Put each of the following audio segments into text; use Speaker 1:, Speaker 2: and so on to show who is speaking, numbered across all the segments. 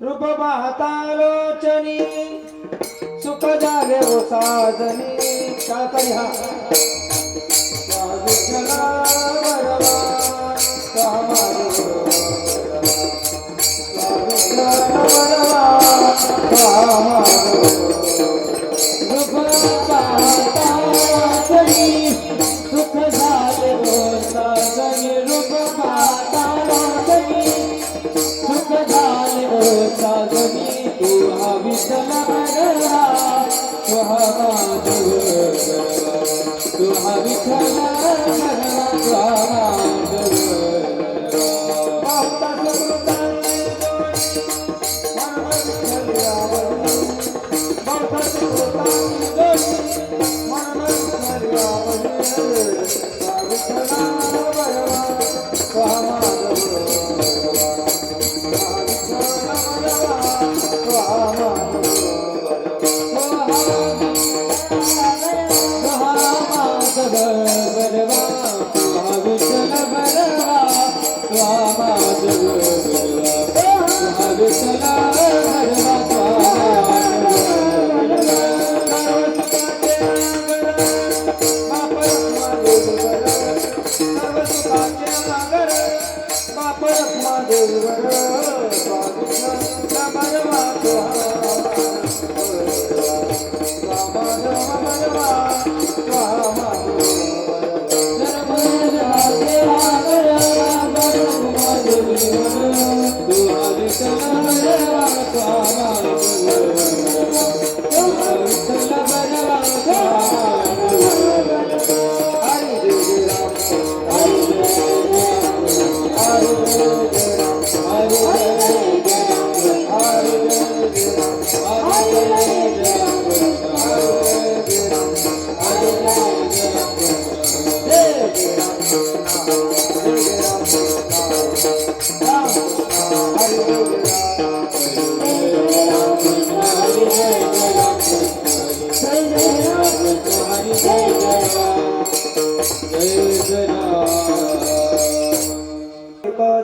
Speaker 1: रूप पाहता लोचनी सुख झाले ओ साजनी काळकरी हा विठ्ठला वरवा रूप पाहता लोचनी सुख झाले ओ साजनी रूप पाहता लोचनी सुख झाले ओ साजनी तू हा विठ्ठल बरवा तू हा माधव बरवा तू हा विठ्ठल बरवा तू हा माधव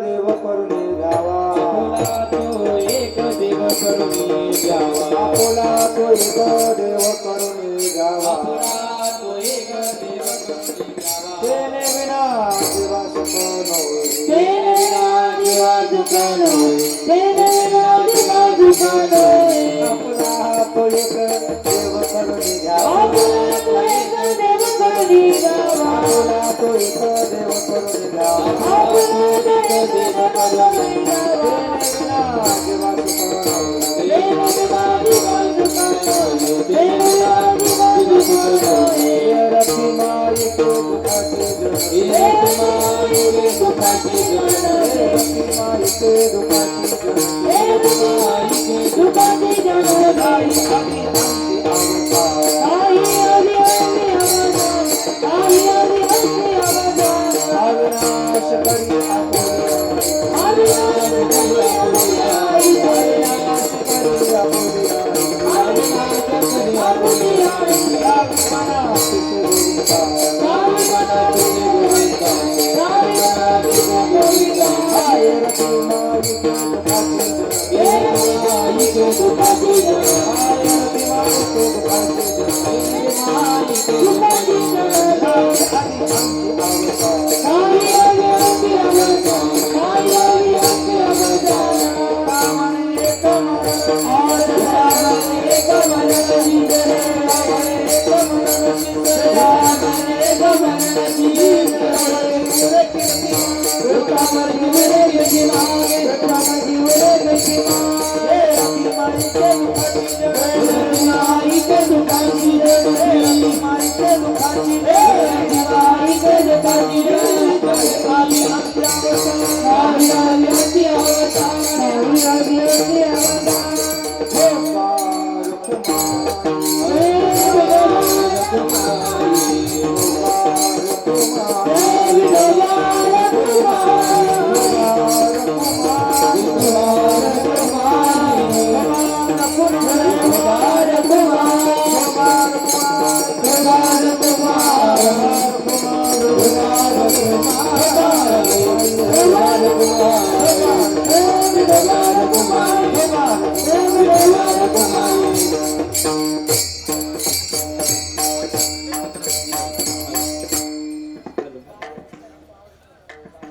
Speaker 1: देव करुणी द्यावा एक देव करुणी द्यावा आपुला तो एक देव करुणी द्यावा तो एक देव करुणी द्यावा तेने विना जीवा सुख नव्हे तेने विना जीवा सुख नव्हे तेने विना जीवा सुख नव्हे आपुला तो एक देव करुणी द्यावा आपुला तो एक देव करुणी द्यावा आपुला तो एक देव करुणी द्यावा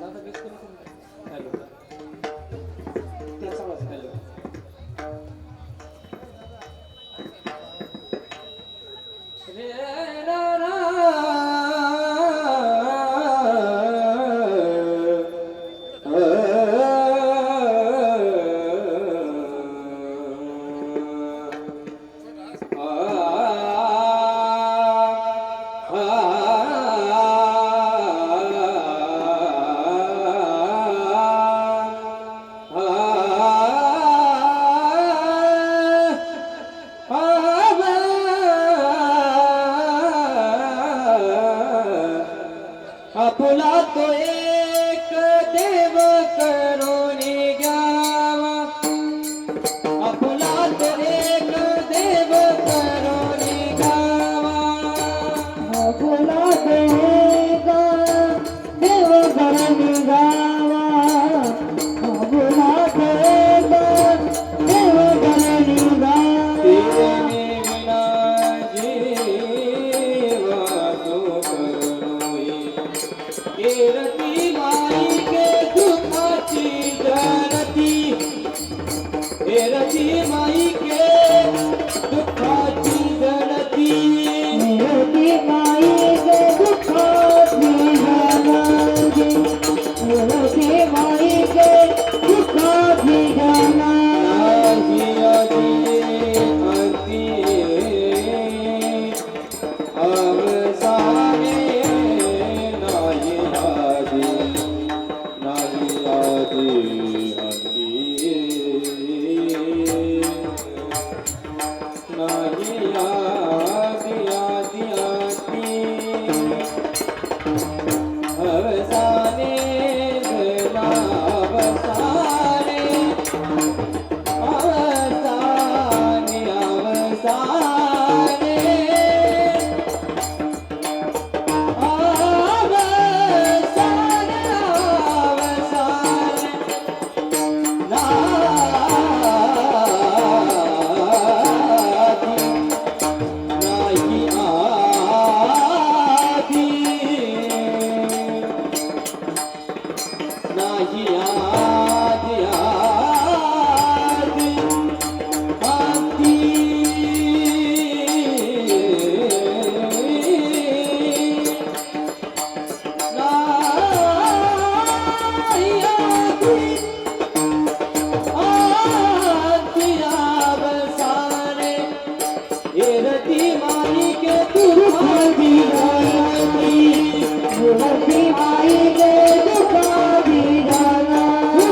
Speaker 1: हॅलो
Speaker 2: त्याचा आवाज.
Speaker 1: हॅलो रे रा रा आपुला तो एक देव करून घ्यावा आपुला तो एक देव करून घ्यावा
Speaker 2: आपुला देव देव करून गावा आपुला देव देव करून गावा
Speaker 1: रती माई के दुखाची जनती रती माई के दुखाची जनती
Speaker 2: रती माई के दुखाची जनती रती माई के दुखाची जनती
Speaker 1: अवसाने
Speaker 2: रती माई के दुखाची जनती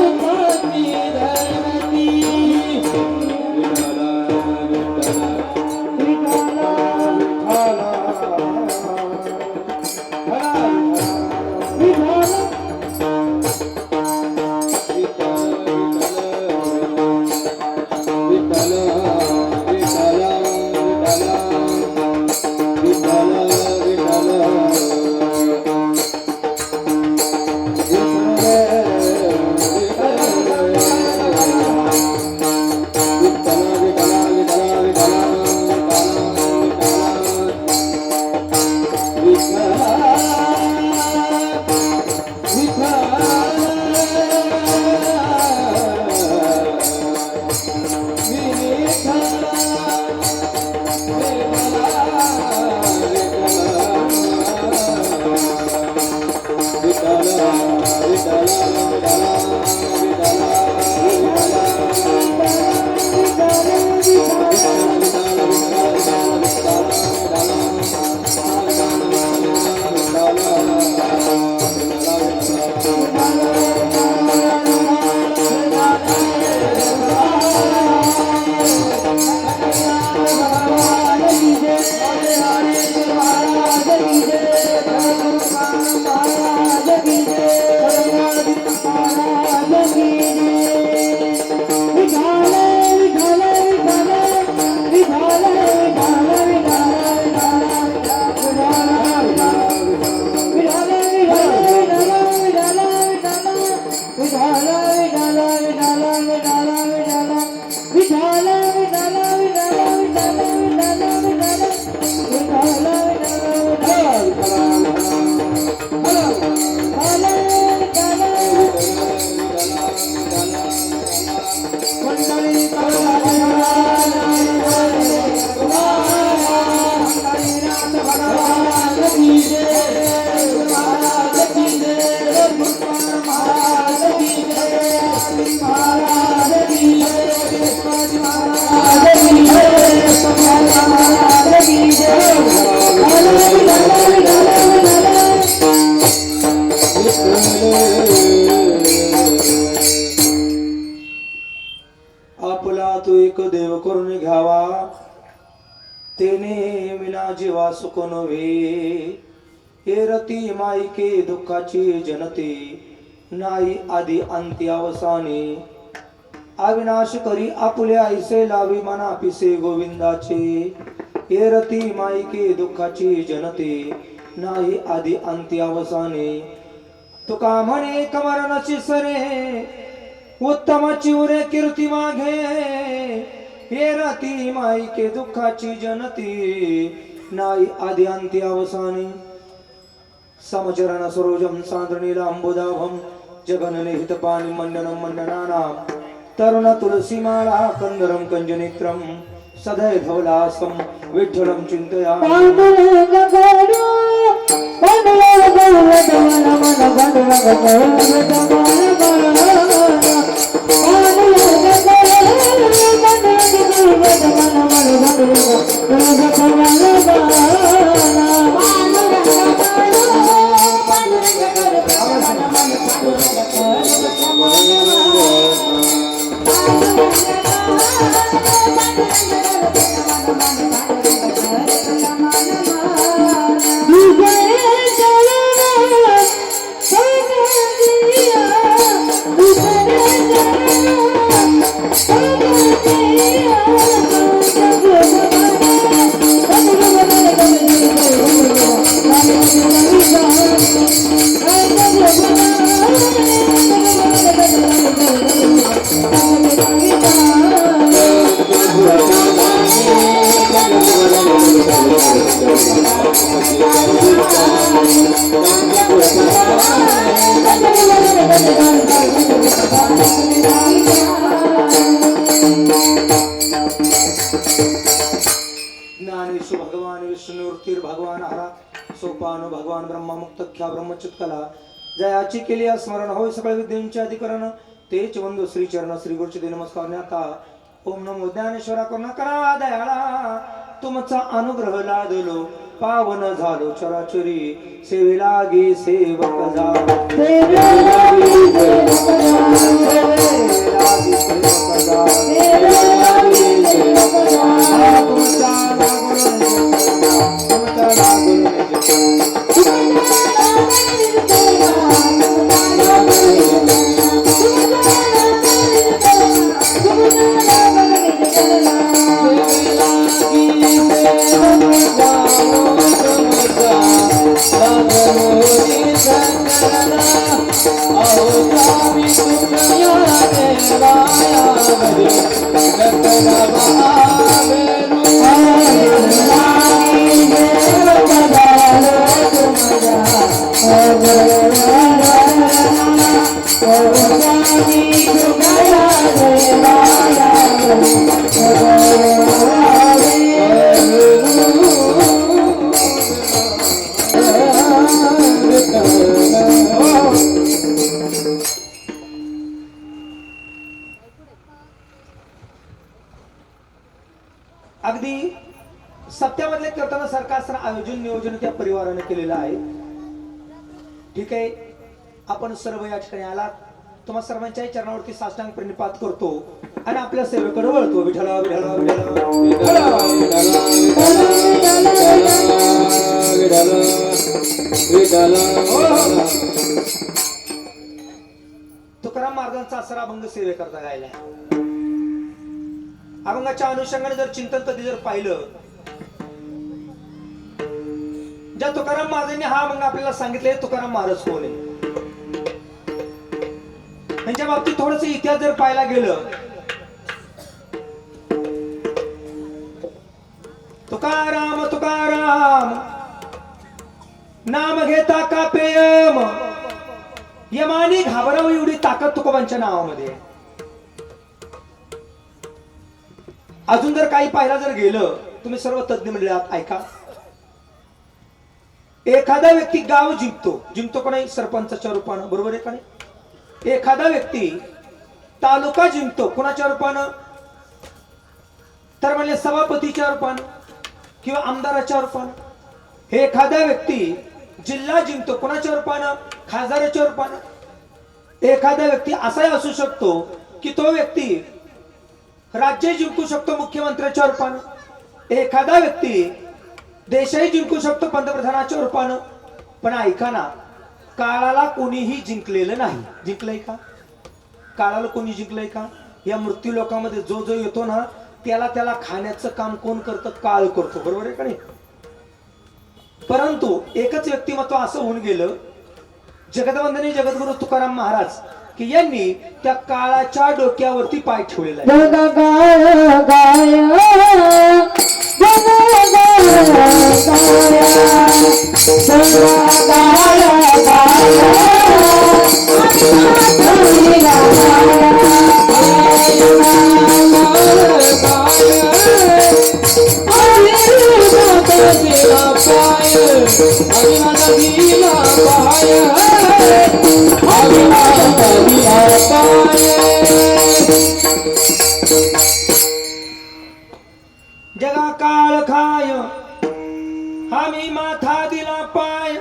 Speaker 1: तेने विना जीवा सुख नव्हे. हे रती माईके दुःखाची जनते, नाही आधी अंती अवसाने. अविनाश करी आपुले ऐसे लावी मना पिसे गोविंदाचे. हे रती माईके दुःखाची जनते, नाही आधी अंती अवसाने. तुका म्हणे कमरणाची सरे, उत्तमाची उरे कीर्ती मागे. हे रती माईके दुःखाची जनते, नाही आधी अंती अवसाने. समचरण सरोजम सान्द्रनीलांबुदाभम जगननिहित पाणी मंडनम मंडनानां. तरुण तुलसी माळा कंदरम कंजनेत्रम, सदय धवलासम विठ्ठलम चिंतया.
Speaker 2: पांडुरंग गौरव, पांडुरंग गौरव मन मन पांडुरंग गौरव मन
Speaker 1: ज्ञानेशु भगवान विष्णुर्तीर भगवान हरा. सोपान भगवान ब्रह्मा मुक्तख्या ब्रह्मचित्कला. जयाची केली स्मरण होय सकळ विद्येचे अधिकरण. तेच वंदो श्री चरण श्री गुरुचे नमस्कार न्याता. ओम नमो ज्ञानेश्वरा करुणा करा दयाळा. तुमचा अनुग्रह लादलो पावन झालो चराचरी. सेवेलागी सेवक झालो, सेवेलागी सेवक झालो. तुमचा अगदी सप्त्यामधले कीर्तन सरकार आयोजन नियोजन त्या परिवाराने केलेलं आहे. ठीक आहे, आपण सर्व या ठिकाणी आलात. तुम्हा सर्वांच्याही चरणावरती साष्टांग प्रणिपात करतो आणि आपल्या सेवेकडे वळतो. विठ्ठला विठ्ठला विठ्ठला. तुकाराम महाराजांचा आसरा अभंग सेवे करता गायला. अभंगाच्या अनुषंगाने जर चिंतन कधी जर पाहिलं, ज्या तुकाराम महाराजांनी हा अभंग आपल्याला सांगितले, तुकाराम महाराज कोण आहे त्यांच्या बाबतीत थोडस इतिहास जर पाहायला गेलं, तुकाराम तुकाराम नाम घेता कापे यम. यमानी घाबरावं एवढी ताकद तुकोबांच्या नावामध्ये. अजून जर काही पाहायला जर गेलं, तुम्ही सर्व तज्ञ मंडळात ऐका. एखादा व्यक्ती गाव जिंकतो का नाही सरपंचाच्या रूपानं, बरोबर आहे का नाही. एखादा व्यक्ती तालुका जिंकतो कोणाच्या रूपानं, तर म्हणजे सभापतीच्या रूपानं किंवा आमदाराच्या रूपानं. एखादा व्यक्ती जिल्हा जिंकतो कोणाच्या रूपानं, खासदाराच्या रूपानं. एखादा व्यक्ती असाही असू शकतो की तो व्यक्ती राज्य जिंकू शकतो मुख्यमंत्र्याच्या रूपानं. एखादा व्यक्ती देशही जिंकू शकतो पंतप्रधानाच्या रूपानं, पण ऐका ना, काळाला कोणीही जिंकलेलं नाही. जिंकलंय का? काळाला कोणी जिंकलंय का? या मृत्यू लोकांमध्ये जो जो येतो ना, त्याला खाण्याचं काम कोण करतं? काळ करतो. बरोबर आहे का नाही? परंतु एकच व्यक्तिमत्व असं होऊन गेलं, जगदवंदनी जगद्गुरु तुकाराम महाराज, की यांनी त्या काळाच्या डोक्यावरती पाय ठेवलेला आहे.
Speaker 2: जग गाय गाय जग गाय
Speaker 1: जगा काळ खाय आम्ही माथा दिला पाय.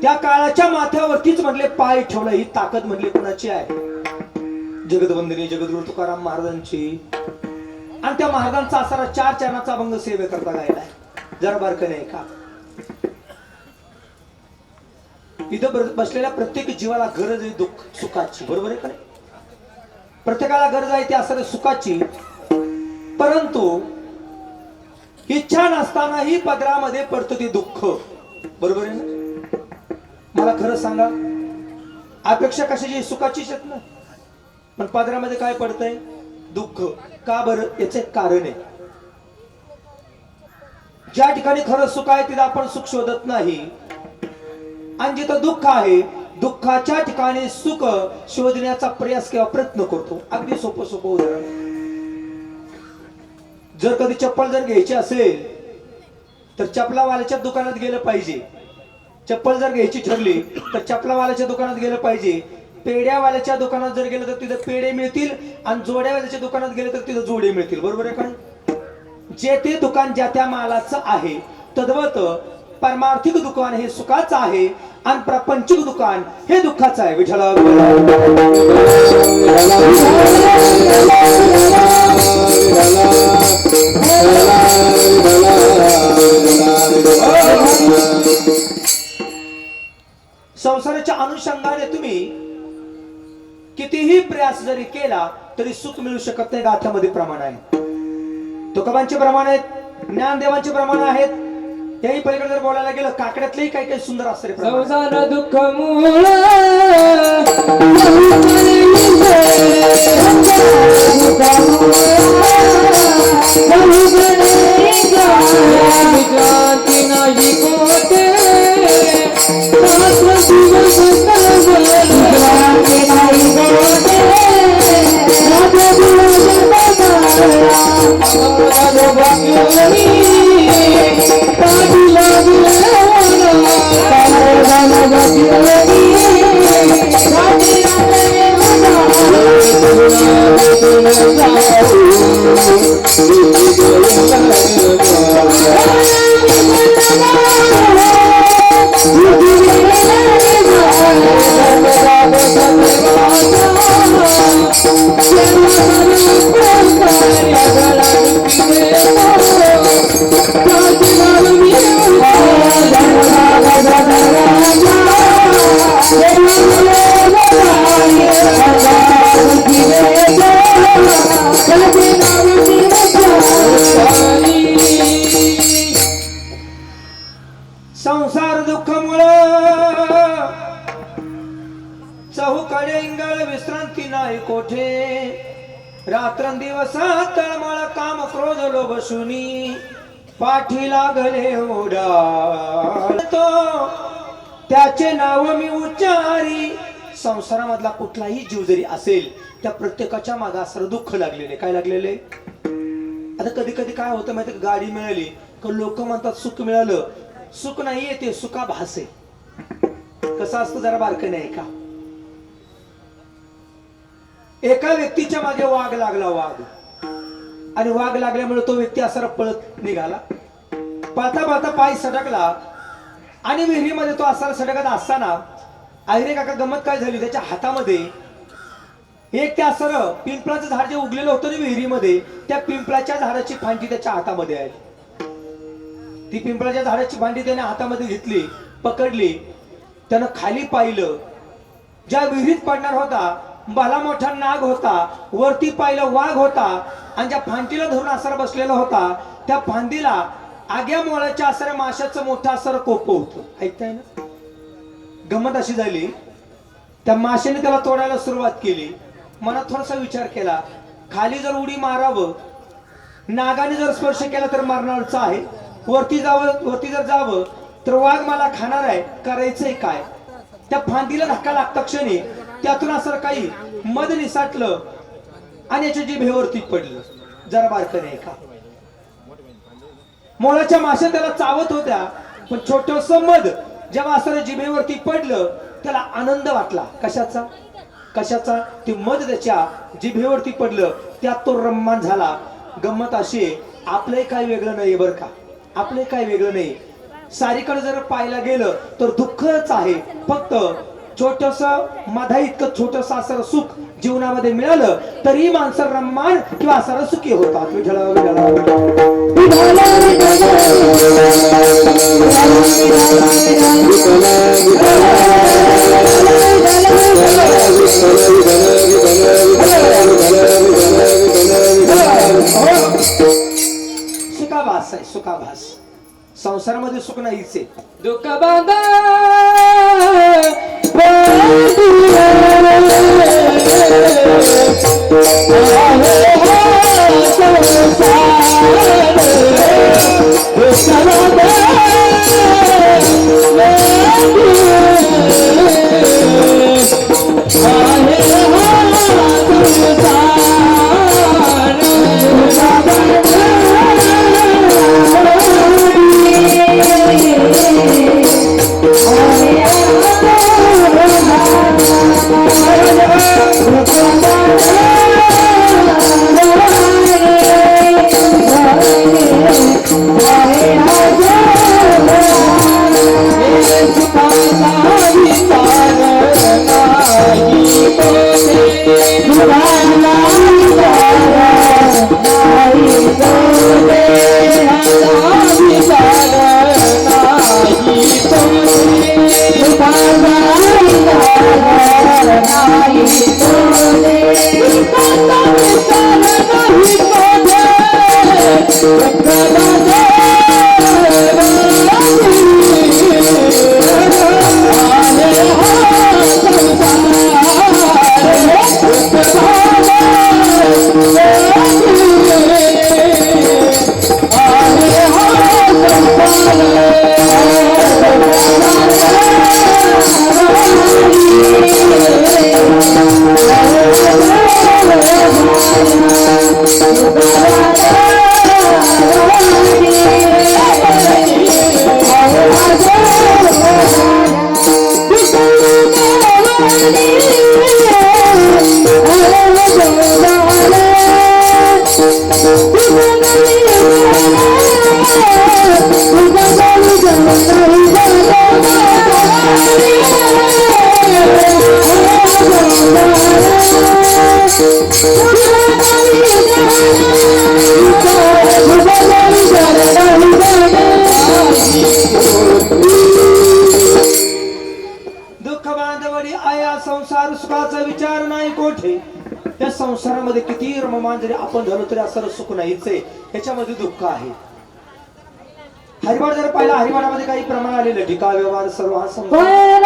Speaker 1: त्या काळाच्या माथ्यावरतीच म्हटले पाय ठेवला. ही ताकद म्हटले कुणाची आहे? जगदवंदनी जगद्गुरु तुकाराम महाराजांची. आणि त्या महाराजांचा असारा 4 चरणाचा अभंग सेवे करता गायलाय. जरा बारकं नाही का? इथं बसलेल्या प्रत्येक जीवाला गरज आहे दुःख सुखाची. बरोबर आहे का नाही? प्रत्येकाला गरज आहे ती असणारी सुखाची. परंतु इच्छा नसतानाही पदरामध्ये पडतं ते दुःख. बरोबर आहे ना? मला खरं सांगा, अपेक्षा कशाची? सुखाचीच आहेत ना. पण पदरामध्ये काय पडतंय? दुःख. का बरं? याचे कारण आहे, ज्या ठिकाणी खरं सुख आहे तिथं आपण सुख शोधत नाही, आणि जिथं दुःख आहे दुःखाच्या ठिकाणी सुख शोधण्याचा प्रयास किंवा प्रयत्न करतो. अगदी सोपं सोपं उदाहरण, जर कधी चप्पल जर घ्यायची असेल तर चपलावाल्याच्या दुकानात गेलं पाहिजे. चप्पल जर घ्यायची ठरली तर चपलावाल्याच्या दुकानात गेलं पाहिजे. पेड्यावाल्याच्या दुकानात जर गेलं तर तिथं पेढे मिळतील, आणि जोड्यावाल्याच्या दुकानात गेलं तर तिथं जोडे मिळतील. बरोबर आहे का? जे ते दुकान ज्या त्या मालाचं आहे, तद्वत परमार्थिक दुकान हे सुखाचं आहे, आणि प्रापंचिक दुकान हे दुःखाचं आहे. विठ्ठला संसाराच्या अनुषंगाने तुम्ही कितीही प्रयास जरी केला तरी सुख मिळू शकत नाही. गाथ्यामध्ये प्रमाण आहे, तुकोबांचे प्रमाण आहेत, ज्ञानदेवांचे प्रमाण आहेत. याही पलीकडे जर बोलायला गेलं, काकड्यातलेही काही काही सुंदर असते.
Speaker 2: संसार दुःख मूळ नाही कोटे
Speaker 1: संसार दुःख मुळ चहूकडे इंगळ विश्रांती नाही कोठे. रात्रंदिवस तळमळ काम क्रोध लोभ शुनी पाठी लागले ओढा तो त्याचे नाव मी उच्चारी. संसारामधला कुठलाही जीव जरी असेल त्या प्रत्येकाच्या मागे असं दुःख लागलेले. काय लागलेले? आता कधी कधी काय होतं माहिती का? गाडी मिळाली का लोक म्हणतात सुख मिळालं. सुख नाहीये, ते सुखाभास आहे. कसं असतं जरा बारकं नाही का? एका व्यक्तीच्या मागे वाघ लागला, वाघ, आणि वाघ लागल्यामुळे तो व्यक्ती असा पळत निघाला. पळता पळता पाय सटकला आणि विहिरीमध्ये तो असा सटकत असताना आयरे काका गमत काय झाली, त्याच्या हातामध्ये एक त्या सरळ पिंपळाचं झाड जे उगलेलं होतं ना विहिरीमध्ये, त्या पिंपळाच्या झाडाची फांदी त्याच्या हातामध्ये आहे. ती पिंपळाच्या झाडाची फांदी त्याने हातामध्ये घेतली, पकडली. त्यानं खाली पाहिलं, ज्या विहिरीत पडणार होता भला मोठा नाग होता. वरती पाहिलं वाघ होता. आणि ज्या फांदीला धरून आसरा बसलेला होता, त्या फांदीला आग्या मोळाच्या आसऱ्या माशाचं मोठं आसर कोप होतं. ऐकताय ना? गंमत अशी झाली, त्या माशाने त्याला तोडायला सुरुवात केली. मनात थोडासा विचार केला, खाली जर उडी मारावं, नागाने जर स्पर्श केला तर मरणारच आहे. वरती जर जावं तर वाघ मला खाणार आहे. करायचंय काय? त्या फांदीला धक्का लागता क्षणी त्यातून असं काही मध निसाटलं आणि याच्या जिभेवरती पडलं. जरा बारकं नाही का? मोळाच्या माश्या त्याला चावत होत्या, पण छोटस मध जेव्हा असं जिभेवरती पडलं त्याला आनंद वाटला. कशाचा? कशाचा? ते मध त्याच्या जिभेवरती पडलं, त्यात तो रम्मान झाला. गंमत अशी, आपलंही काही वेगळं नाही बरं का? आपलंही काही वेगळं नाही. सारीकडे जर पाहायला गेलं तर दुःखच आहे. फक्त छोटस मधा इतकं छोटस असं सुख जीवनामध्ये मिळालं तरी माणसं रम्मान किंवा असं सुखी होतात. विठ्ठला विठ्ठला सुखाभास आहे, सुखाभास. संसारामध्ये सुख नाहीच आहे.
Speaker 2: दुःख बांधा
Speaker 1: संसार सुखाचा विचार नाही कोठे. त्या संसारामध्ये किती रममान जरी आपण झालो तरी असं सुख नाहीच आहे. याच्यामध्ये दुःख आहे. हरिवाड जर पाहिला, हरिवाडामध्ये काही प्रमाण आलेलं ढिका व्यवहार सर्व हा
Speaker 2: संसार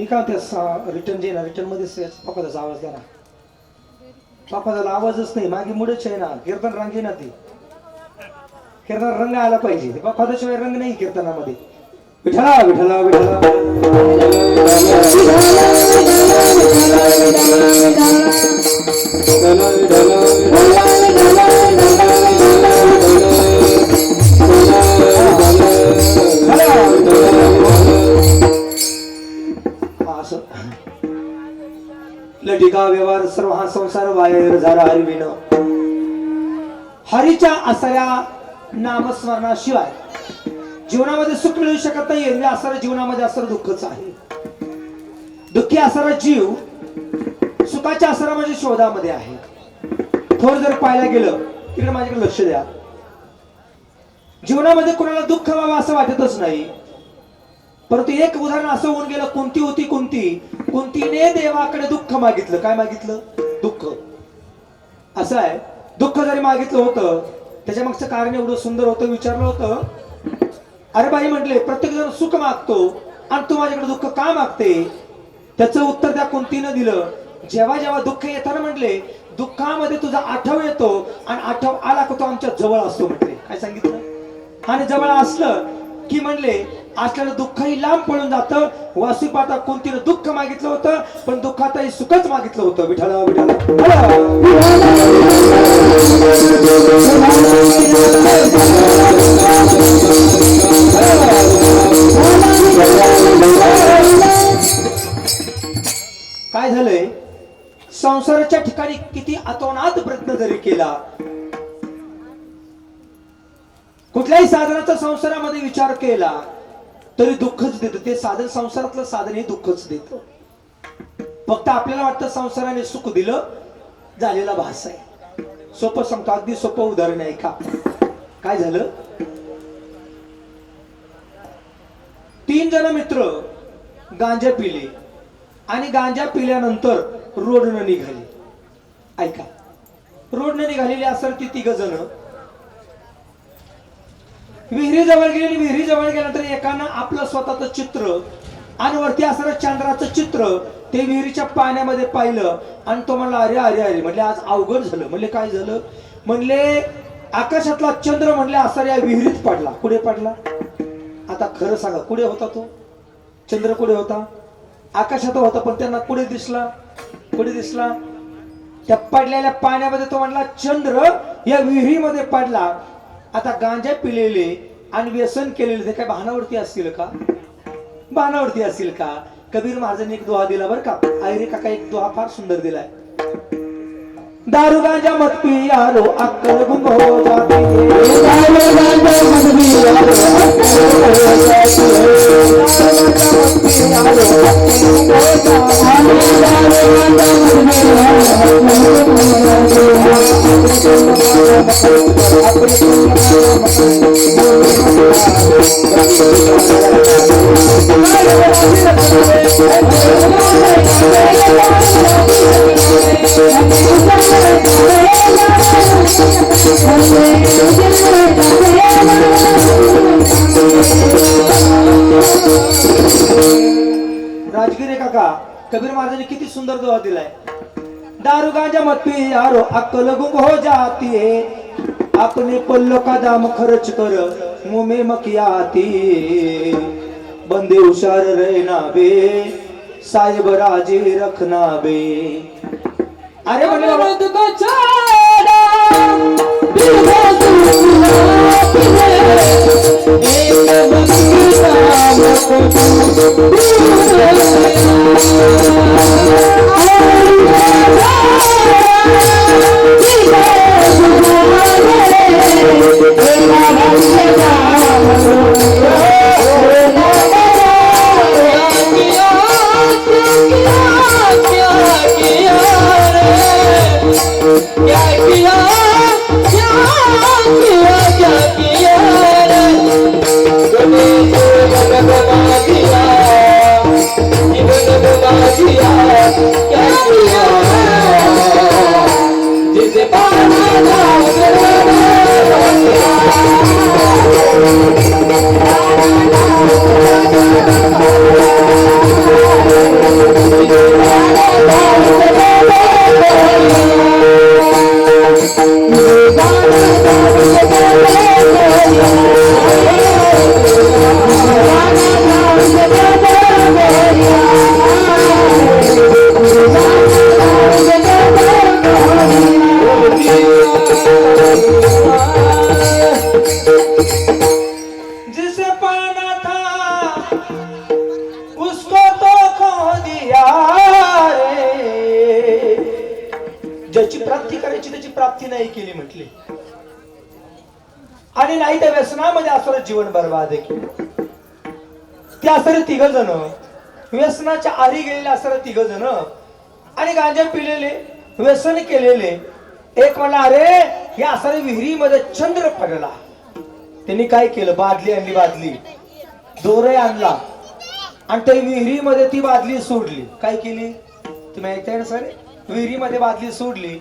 Speaker 1: मी का त्या रिटर्न जे ना रिटर्न मध्ये पकाचा आवाज द्या ना. पकाचा आवाजच नाही मागे मुळेच आहे ना. कीर्तन रंग आहे ना ती. कीर्तन रंग आला पाहिजे. पकाशिवाय रंग नाही कीर्तनामध्ये. विठला विठला विठला लटिका व्यवहार सर्व हा संसार वायर झाला हरिविन. हरीच्या असल्या नामस्मरणाशिवाय जीवनामध्ये सुख मिळू शकत नाही. एरवी असणाऱ्या जीवनामध्ये असणारं दुःखच आहे. दुःखी असणारा जीव सुखाच्या असणारा म्हणजे शोधामध्ये आहे. थोडं जर पाहायला गेलं तिकडे माझ्याकडे लक्ष द्या. जीवनामध्ये कोणाला दुःख व्हावं असं वाटतच नाही. परंतु एक उदाहरण असं होऊन गेलं. कोणती होती कुंतीने देवाकडे दुःख मागितलं. काय मागितलं? दुःख. असं आहे दुःख जरी मागितलं होतं त्याच्या मागचं कारण एवढं सुंदर होतं. विचारलं होतं अरे बाई म्हटले प्रत्येक जण सुख मागतो आणि तू माझ्याकडे दुःख का मागते? त्याचं उत्तर त्या कुंतीनं दिलं. जेव्हा जेव्हा दुःख येताना म्हटले दुःखामध्ये तुझा आठव येतो आणि आठव आला का तो आमच्या जवळ असतो म्हटले. काय सांगितलं? आणि जवळ असलं की म्हणले असलेलं दुःखही लांब पळून जातं. वासुपाता कुंतीनं दुःख मागितलं होतं पण दुःखातही सुखच मागितलं होतं. विठ्ठला विठ्ठला काय झालंय? संसाराच्या ठिकाणी किती अतोनात प्रयत्न जरी केला कुठल्याही साधनाचा संसारामध्ये विचार केला तरी दुःखच देतं. ते साधन संसारातलं साधन हे दुःखच देतं. फक्त आपल्याला वाटतं संसाराने सुख दिलं झालेला भास आहे. सोपं सांगतो अगदी सोपं उदाहरण आहे का. काय झालं? 3 जण मित्र गांजा पिले आणि गांजा पिल्यानंतर रोडनं निघाले. ऐका रोडनं निघालेली असेल ती 3 जण विहिरी जवळ गेली. विहिरी जवळ गेल्यानंतर एकानं आपलं स्वतःचं चित्र आणि वरती असणारं चंद्राचं चित्र ते विहिरीच्या पाण्यामध्ये पाहिलं आणि तो म्हणला अरे अरे अरे म्हणले आज अवघड झालं. म्हणले काय झालं? म्हणले आकाशातला चंद्र म्हणले असा या विहिरीत पडला. कुठे पडला? आता खरं सांगा कुठे होता तो चंद्र? कुठे होता? आकाशात होता पण त्यांना कुठे दिसला? कुठे दिसला? त्या पडलेल्या पाण्यामध्ये तो म्हणला चंद्र या विहिरीमध्ये पडला. आता गांजा पिलेले आणि व्यसन केलेले ते काय भानावरती असतील का? भानावरती असतील का? कबीर महाराजांनी एक दोहा दिला बरं का. आयरे काका एक दोहा फार सुंदर दिलाय. दारू गांजा मत पियारो अक्कल गुंग हो जाती है. दारू गांजा मत पियारो अक्कल गुंग हो जाती है. दारू गांजा मत पियारो अक्कल गुंग हो जाती है. दारू गांजा मत पियारो अक्कल गुंग हो राजगिरे काका कबीर महाराजांनी किती सुंदर दोहा दिलाय. दारू गांजा मत पियारो अक्कल गुंग हो जाती है. अपने पल्लों का दाम खर्च कर मुंह में मकियाती. बंदे हुशार रहना बे साहिब राजे रखना बे. अरे
Speaker 2: मर्द को छोड़ा दिल
Speaker 1: जिसे पाना था उसको तो खो दिया रे. ज्याची प्राप्ती करायची त्याची प्राप्ती नाही केली म्हटली, आणि नाही त्या व्यसनामध्ये असं जीवन बर्बाद केलं. ते असणारे तिघ जण व्यसनाच्या आरी गेलेले असणारे तिघ जण आणि गांजा पिलेले व्यसन केलेले. एक म्हणला अरे हे असणारे विहिरीमध्ये चंद्र पडला. त्यांनी काय केलं, बादली आणली, बादली दोरे आणला आणि त्या विहिरीमध्ये ती बादली सोडली. काय केली तुम्ही ऐकताय ना सर, विहिरीमध्ये बादली सोडली.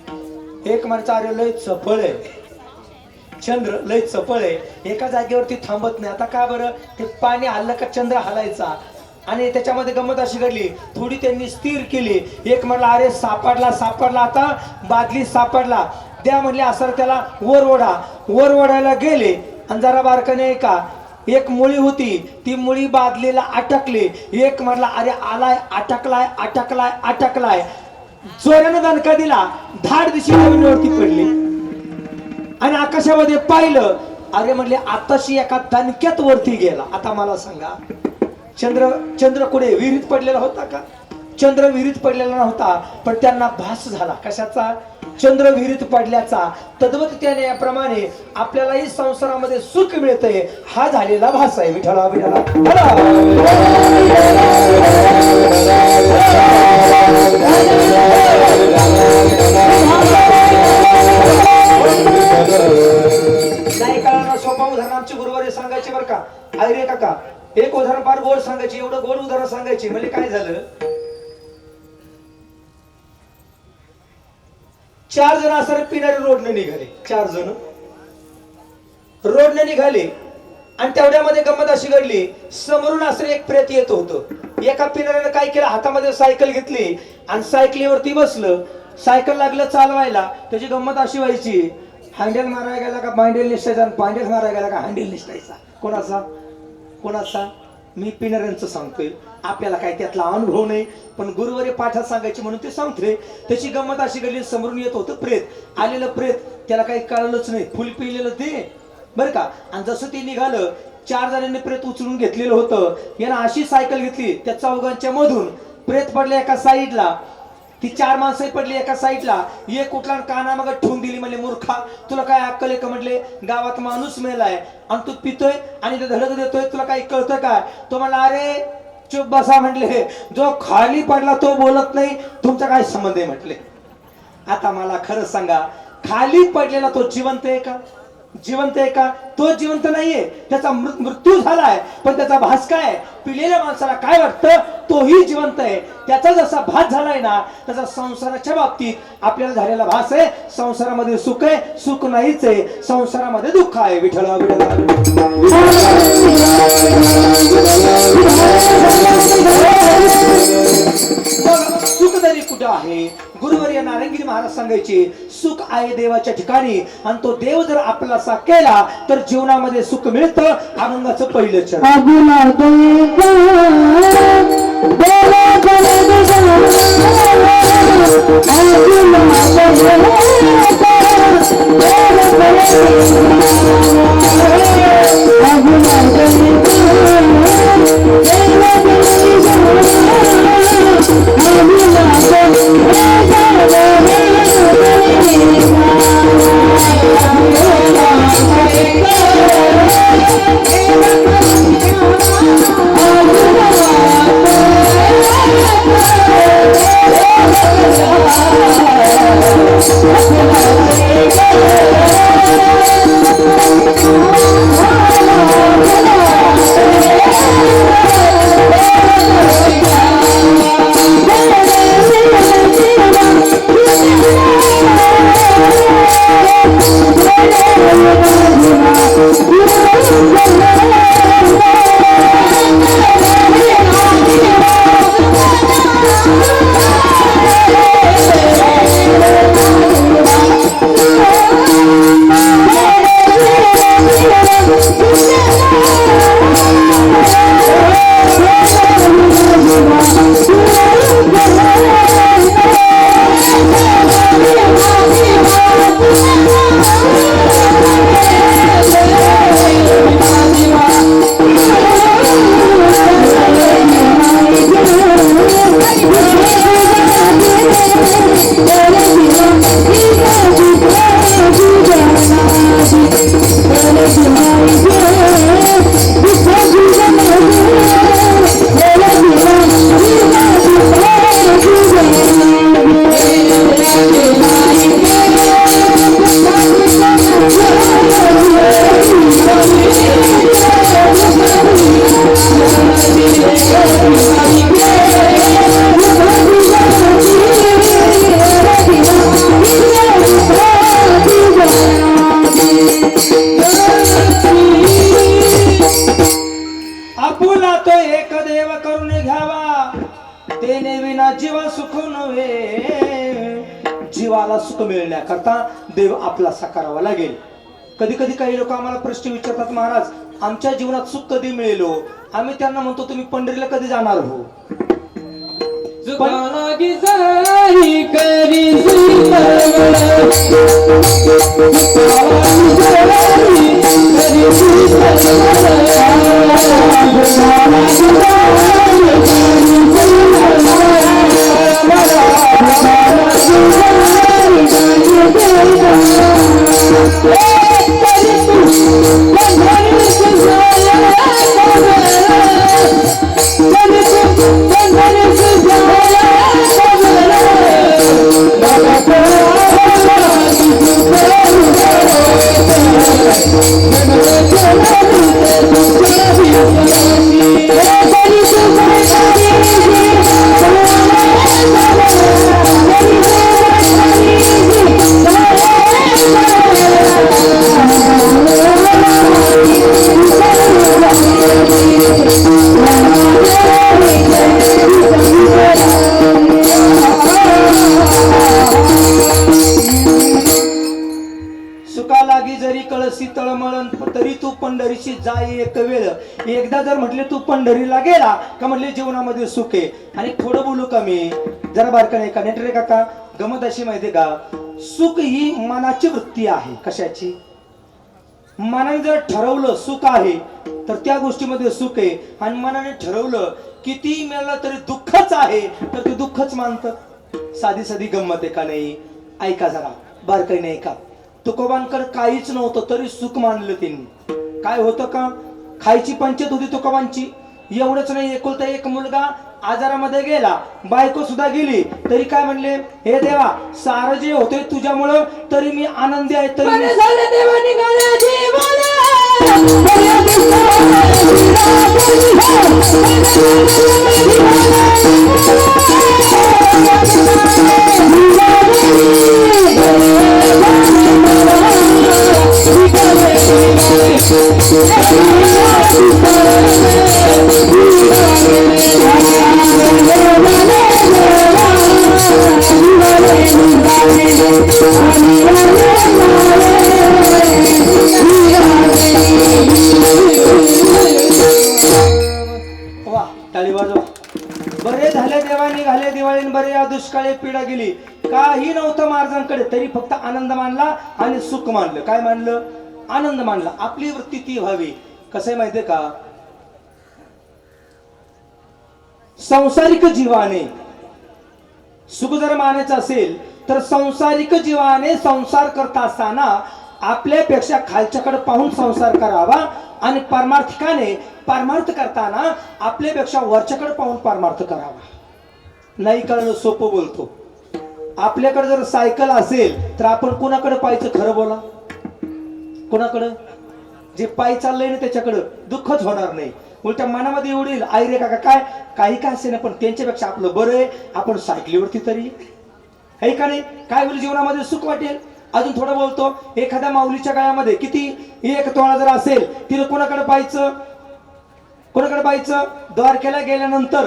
Speaker 1: एक म्हणचा अरे लय चपळ आहे, चंद्र लय चपळ आहे, एका जागेवरती थांबत नाही. आता का बरं, ते पाणी हल्लं का चंद्र हलायचा. आणि त्याच्यामध्ये गंमत अशी घडली, थोडी त्यांनी स्थिर केली. एक म्हणला अरे सापडला सापडला, आता बादली सापडला, द्या म्हणले असं त्याला वर ओढा. वर ओढायला गेले आणि जरा बारकाने का एक मुळी होती, ती मुळी बादलीला अटकली. एक म्हणला अरे आलाय, अटकलाय अटकलाय अटकलाय. जोरानं दणका दिला, धाड दिशी जमिनीवरती पडली आणि आकाशामध्ये पाहिलं. अरे म्हणले आताशी एका दणक्यात वरती गेला. आता मला सांगा, चंद्र कुठे विहिरीत पडलेला होता का? चंद्र विहिरीत पडलेला नव्हता, पण त्यांना भास झाला कशाचा, चंद्र विहिरीत पडल्याचा. तद्वत त्याने याप्रमाणे आपल्यालाही संसारामध्ये सुख मिळतंय हा झालेला भास आहे. विठ्ठला विठ्ठला नाही कळणार. सोपा उदाहरण आमचे गुरुवारी सांगायचे बरं का, अरे काका एक उदाहरण फार गोड सांगायचे, एवढं गोड उदाहरण सांगायचे. म्हणजे काय झालं, 4 जण असं पिणारे रोडने निघाले. 4 जण रोडने निघाले आणि तेवढ्यामध्ये गंमत अशी घडली, समोरून असं एक प्रेत येत होतं. एका पिणाऱ्यानं काय केलं, हातामध्ये सायकल घेतली आणि सायकलीवरती बसलं. सायकल लागलं चालवायला. त्याची गंमत अशी व्हायची, हँडल मारायला गेला का बांडेल निसटायचा, आणि बांडेल मारायला गेला का हँडल निसटायचा. कोणाचा कोणाचा, मी पिणाऱ्यांचं सांगतोय, आपल्याला काय त्यातला अनुभव नाही, पण गुरुवारी पाठात सांगायचे म्हणून ते सांगतोय. त्याची गंमत अशी घडली, समोरून येत होतं प्रेत. आलेलं प्रेत त्याला काही कळलंच नाही, फुल पिलेलं ते बरं का. आणि जसं ते निघालं, 4 जणांनी प्रेत उचलून घेतलेलं होतं. यानं अशी सायकल घेतली, त्या चौघांच्या मधून प्रेत पडले एका साईडला, ती 4 माणसं पडली एका साईडला. एक कुठला काना मग ठेवून दिली. म्हणले मूर्खा, तुला काय अक्कल आहे का? म्हटले गावात माणूस मेलाय आणि तू पितोय आणि ते धडक देतोय, तुला काही कळतं काय? तो म्हणला अरे चुप बसा. म्हटले जो खाली पडला तो बोलत नाही, तुमचा काय संबंध आहे? म्हटले आता मला खरं सांगा, खाली पडलेला तो जिवंत आहे का? जिवंत आहे का? तो जिवंत नाहीये, त्याचा मृत्यू झालाय. पण त्याचा भास काय, पिलेल्या माणसाला काय वाटतं, तोही जिवंत आहे. त्याचा जसा भास झालाय ना, त्याचा संसाराच्या बाबतीत आपल्याला झालेला भास आहे. संसारामध्ये सुख आहे, सुख नाहीच आहे, संसारामध्ये दुःख आहे. विठ्ठला विठ्ठला सुख तरी कुठं आहे? गुरुवर्य नारायणगिरी महाराज सांगायचे, सुख आहे देवाच्या ठिकाणी, आणि तो देव जर आपल्याला साथ केला तर जीवनामध्ये सुख मिळतं. अभंगाचं पहिलं
Speaker 3: Oh,
Speaker 1: तेने विना जीवा सुख नव्हे. जीवाला सुख मिळण्याकरता देव आपलासा करावा लागेल. कधी कधी काही लोक आम्हाला प्रश्न विचारतात, महाराज आमच्या जीवनात सुख कधी मिळेल हो? आम्ही त्यांना म्हणतो तुम्ही पंढरीला कधी जाणार हो?
Speaker 2: लागी जाई करी
Speaker 1: तरी तू पंढरीशी जाई एक वेळ. एकदा जर म्हटले तू पंढरीला गेला का म्हटले जीवनामध्ये सुख आहे. आणि थोडं बोलू का मी जरा बारका नाही का नेटरे काका, गमत अशी माहिती का, सुख ही मनाची वृत्ती आहे. कशाची? मनाने जर ठरवलं सुख आहे तर त्या गोष्टीमध्ये सुख आहे. आणि मनाने ठरवलं किती मिळालं तरी दुःखच आहे तर ते दुःखच मानतं. साधी साधी गंमत आहे का नाही? ऐका जरा बारकाई नाही का. तुकोबांकडे काहीच नव्हतं तरी सुख मानलं त्यांनी. काय होतं का? खायची पंचायत होती तुकोबांची. एवढंच नाही, एकुलता एक मुलगा आजारामध्ये गेला, बायको सुद्धा गेली, तरी काय म्हणले, हे देवा सारं जे होते तुझ्यामुळं तरी मी आनंदी आहे. तरी बरे झाले देवा निघाले दिवाळी, बरे या दुष्काळी पिढा गेली. काही नव्हतं महाराजांकडे तरी फक्त आनंद मानला आणि सुख मानलं. काय मानलं? आनंद मानला. आपली वृत्ती ती व्हावी. कसं आहे माहितीये का, संसारिक जीवाने सुख जर मानायचं असेल तर सांसारिक जीवाने संसार करत असताना आपल्यापेक्षा खालच्याकडे पाहून संसार करावा. आणि परमार्थिकाने परमार्थ करताना आपल्यापेक्षा वरच्याकडे पाहून परमार्थ करावा. नाही कळलं सोपं बोलतो. आपल्याकडे जर सायकल असेल तर आपण कोणाकडे पाहायचं? खरं बोला, कोणाकडं? जे पायी चाललंय ना त्याच्याकडं. दुःखच होणार नाही. उलट्या मनामध्ये एवढी येईल, आई रे काका काय काही काय असे ना पण त्यांच्यापेक्षा आपलं बरं आहे, आपण सायकलीवरती तरी आहे का नाही? काय होईल जीवनामध्ये? सुख वाटेल. अजून थोडं बोलतो. एखाद्या माऊलीच्या गळ्यामध्ये किती एक तोळा जर असेल तिला कोणाकडे पाहायचं? कोणाकडे पाहायचं? द्वारकेला गेल्यानंतर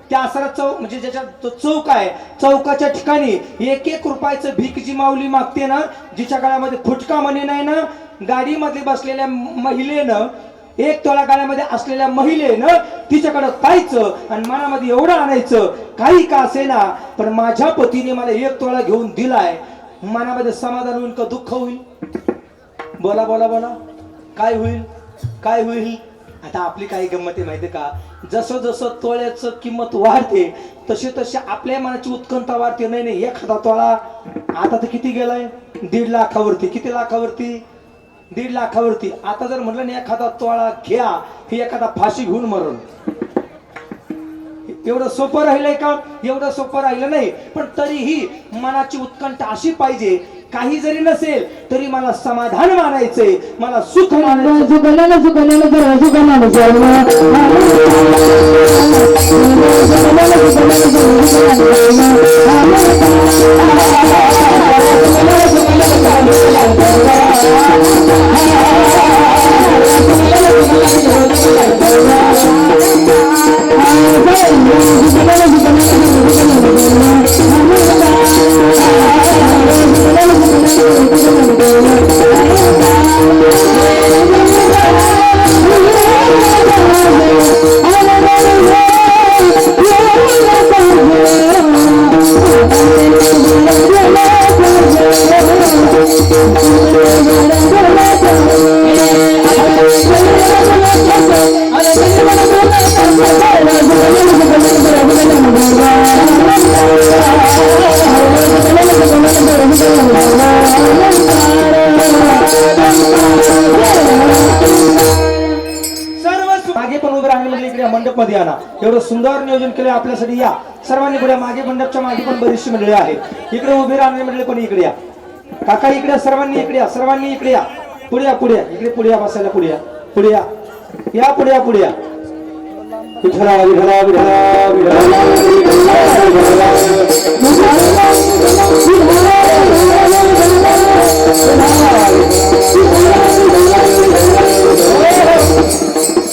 Speaker 1: त्या आसरा चौक म्हणजे ज्याच्या तो चौक आहे, चौकाच्या ठिकाणी एक एक रुपयाचं भीक जी माऊली मागते ना, जिच्या गळ्यामध्ये फुटका म्हणे नाही ना, गाडीमध्ये बसलेल्या महिलेनं एक तोळा गाळ्यामध्ये असलेल्या महिलेनं तिच्याकडे पाहायचं आणि मनामध्ये एवढं आणायचं, काही का असेना पण माझ्या पतीने मला एक तोळा घेऊन दिलाय. मनामध्ये समाधान होईल का दुःख होईल? बोला बोला बोला. काय होईल? काय होईल? आता आपली काही गंमत आहे माहिती का, जसं जसं तोळ्याचं किंमत वाढते तसे तसे आपल्या मनाची उत्कंठा वाढते. नाही नाही, एखादा तोळा आता तर किती गेलाय? 1.5 लाखावरती. किती लाखावरती? 1.5 लाखावरती. आता जर म्हटलं ना एखादा तोळा घ्या, हे एखादा फाशी घेऊन मरण. एवढं सोपं राहिलंय का? एवढं सोपं राहिलं नाही. पण तरीही मनाची उत्कंठा अशी पाहिजे, काही जरी नसेल तरी मला समाधान मानायचंय, मला सुख मानायचं.
Speaker 2: Hey,
Speaker 1: मंडपमध्ये आणा. एवढं सुंदर नियोजन केलं आपल्यासाठी. या सर्वांनी पुढे, मागे मंडपच्या मागे पण बरीचशी मंडळी आहे. इकडे उभे राहणारी मंडळी पण इकडे या. काका इकडे, सर्वांनी इकडे या, सर्वांनी इकडे या. पुढे या, पुढे या, इकडे पुढे या, बसायला पुढे या, पुढे या, या पुढे या, पुढे या. विठला विठला विठला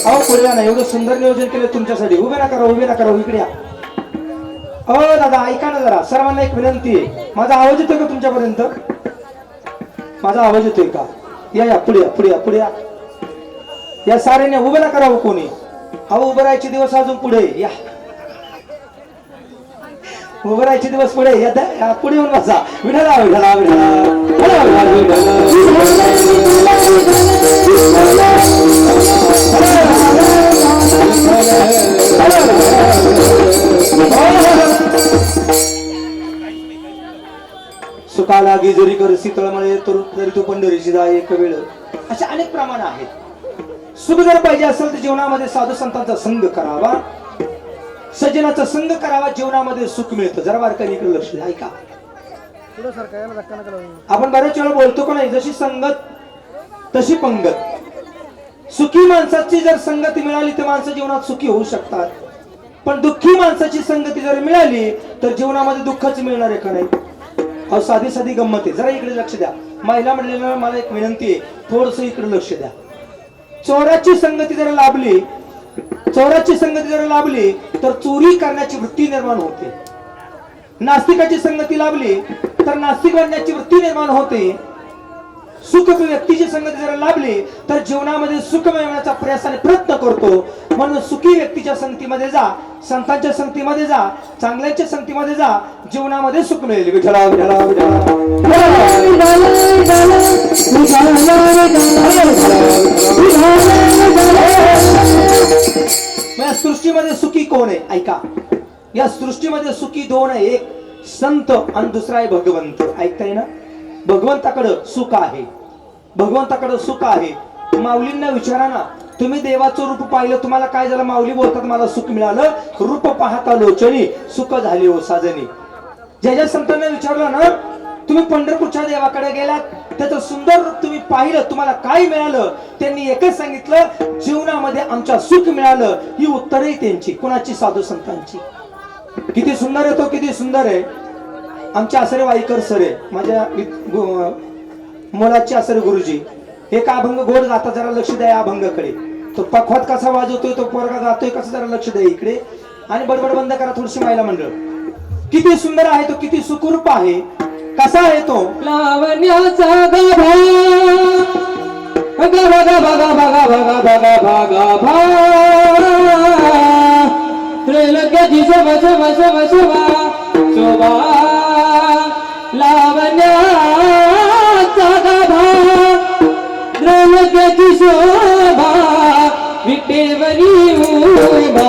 Speaker 1: अहो पुढे या ना. एवढं सुंदर नियोजन केलं तुमच्यासाठी. उभे नका राहू, उभे नका राहू, इकडे या. अहो दादा ऐका ना जरा, सर्वांना एक विनंती आहे. माझा आवाज येतोय का तुमच्यापर्यंत? माझा आवाज येतोय का? या या पुढे या, पुढे या, पुढे या. या साऱ्याने उभे नका राहू कोणी. अहो उभं राहायचे दिवस अजून पुढे या. उभं राहायचे दिवस पुढे या. पुढे येऊन बसा. विठला विठला सुका लागी जरी कर शीतळमळे तरी तू पंढरीची जा एक वेळ. अशा अनेक प्रमाण आहेत. सुख जर पाहिजे असेल तर जीवनामध्ये साधू संतांचा संग करावा, सज्जनाचा संग करावा, जीवनामध्ये सुख मिळतं. जरा वारकरी इकडे लक्ष द्या. ऐका, आपण बऱ्याच वेळा बोलतो का नाही, जशी संगत तशी पंगत. सुखी माणसाची जर संगती मिळाली तर माणसं जीवनात सुखी होऊ शकतात, पण दुःखी माणसाची संगती जर मिळाली तर जीवनामध्ये दुःखच मिळणार आहे का नाही? अहो साधी साधी गंमत आहे. जरा इकडे लक्ष द्या. महिला मंडळींना मला एक विनंती आहे, थोडस इकडे लक्ष द्या. चोराची संगती जर लाभली, चोराची संगती जर लाभली तर चोरी करण्याची वृत्ती निर्माण होते. नास्तिकाची संगती लाभली तर नास्तिक बनण्याची वृत्ती निर्माण होते. सुख व्यक्तीची संगती जर लाभली तर जीवनामध्ये सुख मिळवण्याचा प्रयासाने प्रयत्न करतो. म्हणून सुखी व्यक्तीच्या संगतीमध्ये जा, संतांच्या संगतीमध्ये जा, चांगल्याच्या संगतीमध्ये जा, जीवनामध्ये सुख मिळेल. विठला विठला या सृष्टीमध्ये सुखी कोण आहे? ऐका, या सृष्टीमध्ये सुखी दोन आहे. एक संत आणि दुसरा आहे भगवंत. ऐकताय ना? भगवंताकडे सुख आहे, भगवंताकडे सुख आहे. माऊलींना विचारा ना, तुम्ही देवाचं रूप पाहिलं, तुम्हाला काय झालं? माऊली बोलतात मला सुख मिळालं. रूप पाहता लोचनी सुख झाले हो साजनी. ज्या ज्या संतांना विचारलं ना, तुम्ही पंढरपूरच्या देवाकडे गेलात, त्याचं सुंदर रूप तुम्ही पाहिलं, तुम्हाला काय मिळालं? त्यांनी एकच सांगितलं, जीवनामध्ये आमच्या सुख मिळालं. ही उत्तरही त्यांची. कोणाची? साधू संतांची. किती सुंदर आहे तो, किती सुंदर आहे. आमचे आसरे वाईकर सर आहे, माझ्या मुलाचे आसरे गुरुजी. हे का अभंग गोड गाता, जरा लक्ष द्या या अभंगाकडे. तो पखवात कसा वाजवतोय, तो पोरगा गातोय कसं, जरा लक्ष द्या इकडे. आणि बडबड बंद करा थोडीशी. महिला मंडळ किती सुंदर आहे तो, किती सुखरूप आहे. कसा आहे तो?
Speaker 2: लावण्याचा गाभा गगा गगा गगा गगा गगा गगा भा त्रैलोक्याची शोभा शोभा शोभा शोभा शोभा. लावण्याचा गाभा त्रैलोक्याची शोभा विटेवरी उभा.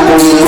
Speaker 3: Thank you.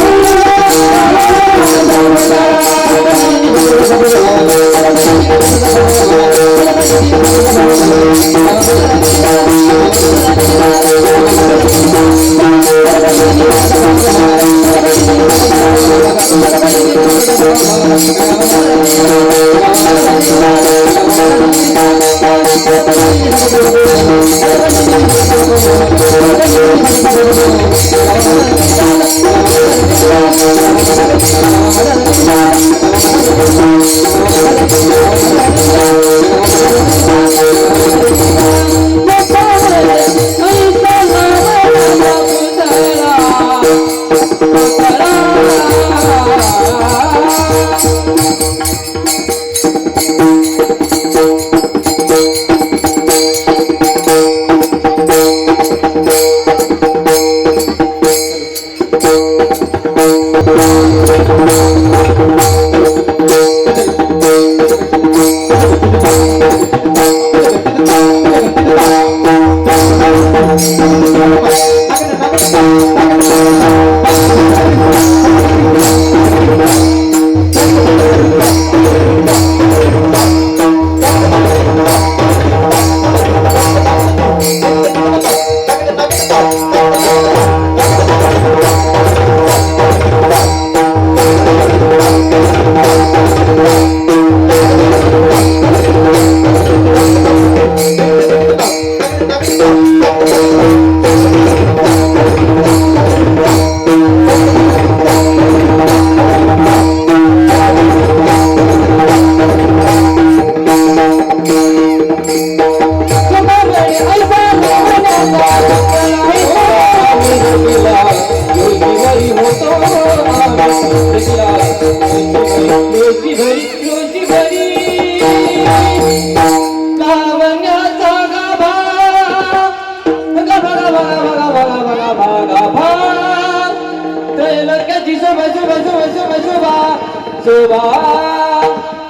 Speaker 2: शोभा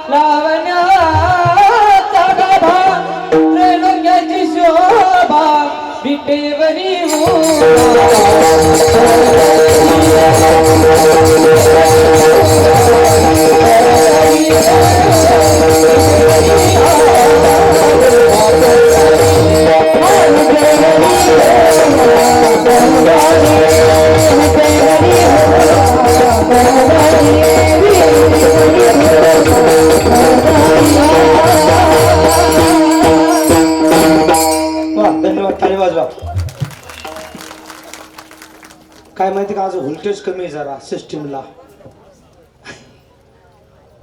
Speaker 2: लावण्याचा गाभा त्रैलोक्याची शोभा विटेवरी
Speaker 3: काय माहिती का आज व्होल्टेज कमी आहे जरा सिस्टीमला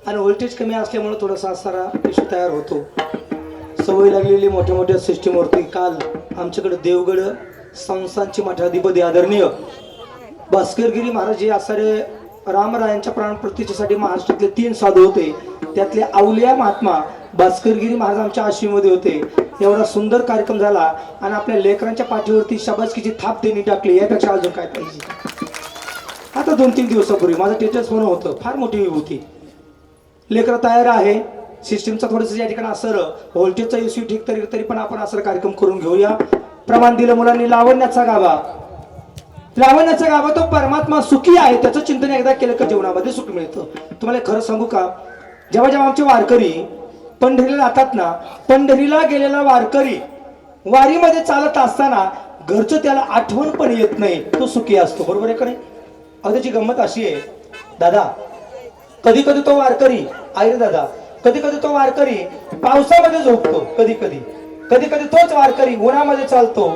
Speaker 3: आणि व्होल्टेज कमी असल्यामुळे थोडासा सारा इश्यू तयार होतो. सवय लागलेली मोठ्या मोठ्या सिस्टीमवरती. काल आमच्याकडे देवगड संस्थानचे मठाधिपती आदरणीय भास्करगिरी महाराज हे असारे रामरायांच्या प्राणप्रतिष्ठेसाठी महाराष्ट्रातले 3 साधू होते. त्यातले अवलिया महात्मा भास्करगिरी महाराज आमच्या आश्रमामध्ये होते. एवढा सुंदर कार्यक्रम झाला आणि आपल्या लेकरांच्या पाठीवरती शाबासकीची थाप त्यांनी टाकली. यापेक्षा अजून काय पाहिजे. आता 2-3 दिवसापूर्वी माझं स्टेटस म्हणून होतं. फार मोठी विभूती. लेकरं तयार आहे. सिस्टीमचा थोडंसं या ठिकाणी असर व्होल्टेजचा इश्यू ठीक तरी पण आपण असर कार्यक्रम करून घेऊया. प्रमाण दिलं मुलांनी. लावण्याचा गाभा तो परमात्मा सुखी आहे. त्याचं चिंतन एकदा केलं का जीवनामध्ये सुख मिळतं. तुम्हाला खरं सांगू का, जेव्हा आमचे वारकरी पंढरीला जातात ना, पंढरीला गेलेला वारकरी वारीमध्ये चालत असताना घरचं त्याला आठवण पण येत नाही. तो सुखी असतो. बरोबर आहे का नाही. त्याची गंमत अशी आहे दादा, कधी कधी तो वारकरी दादा कधी कधी तो वारकरी पावसामध्ये झोपतो. कधी कधी तोच वारकरी उन्हामध्ये चालतो.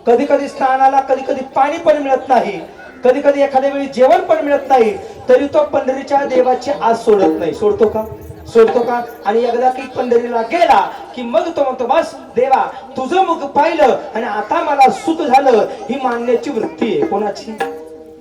Speaker 3: कधी कधी स्नानाला कधी कधी पाणी पण मिळत नाही. कधी कधी एखाद्या वेळी जेवण पण मिळत नाही. तरी तो पंढरीच्या देवाची आस सोडत नाही. सोडतो का. आणि एकदा की पंढरीला गेला की मग तो म्हणतो बस देवा तुझं मुख पाहिलं आणि आता मला सुख झालं. ही मानण्याची वृत्ती आहे. कोणाची?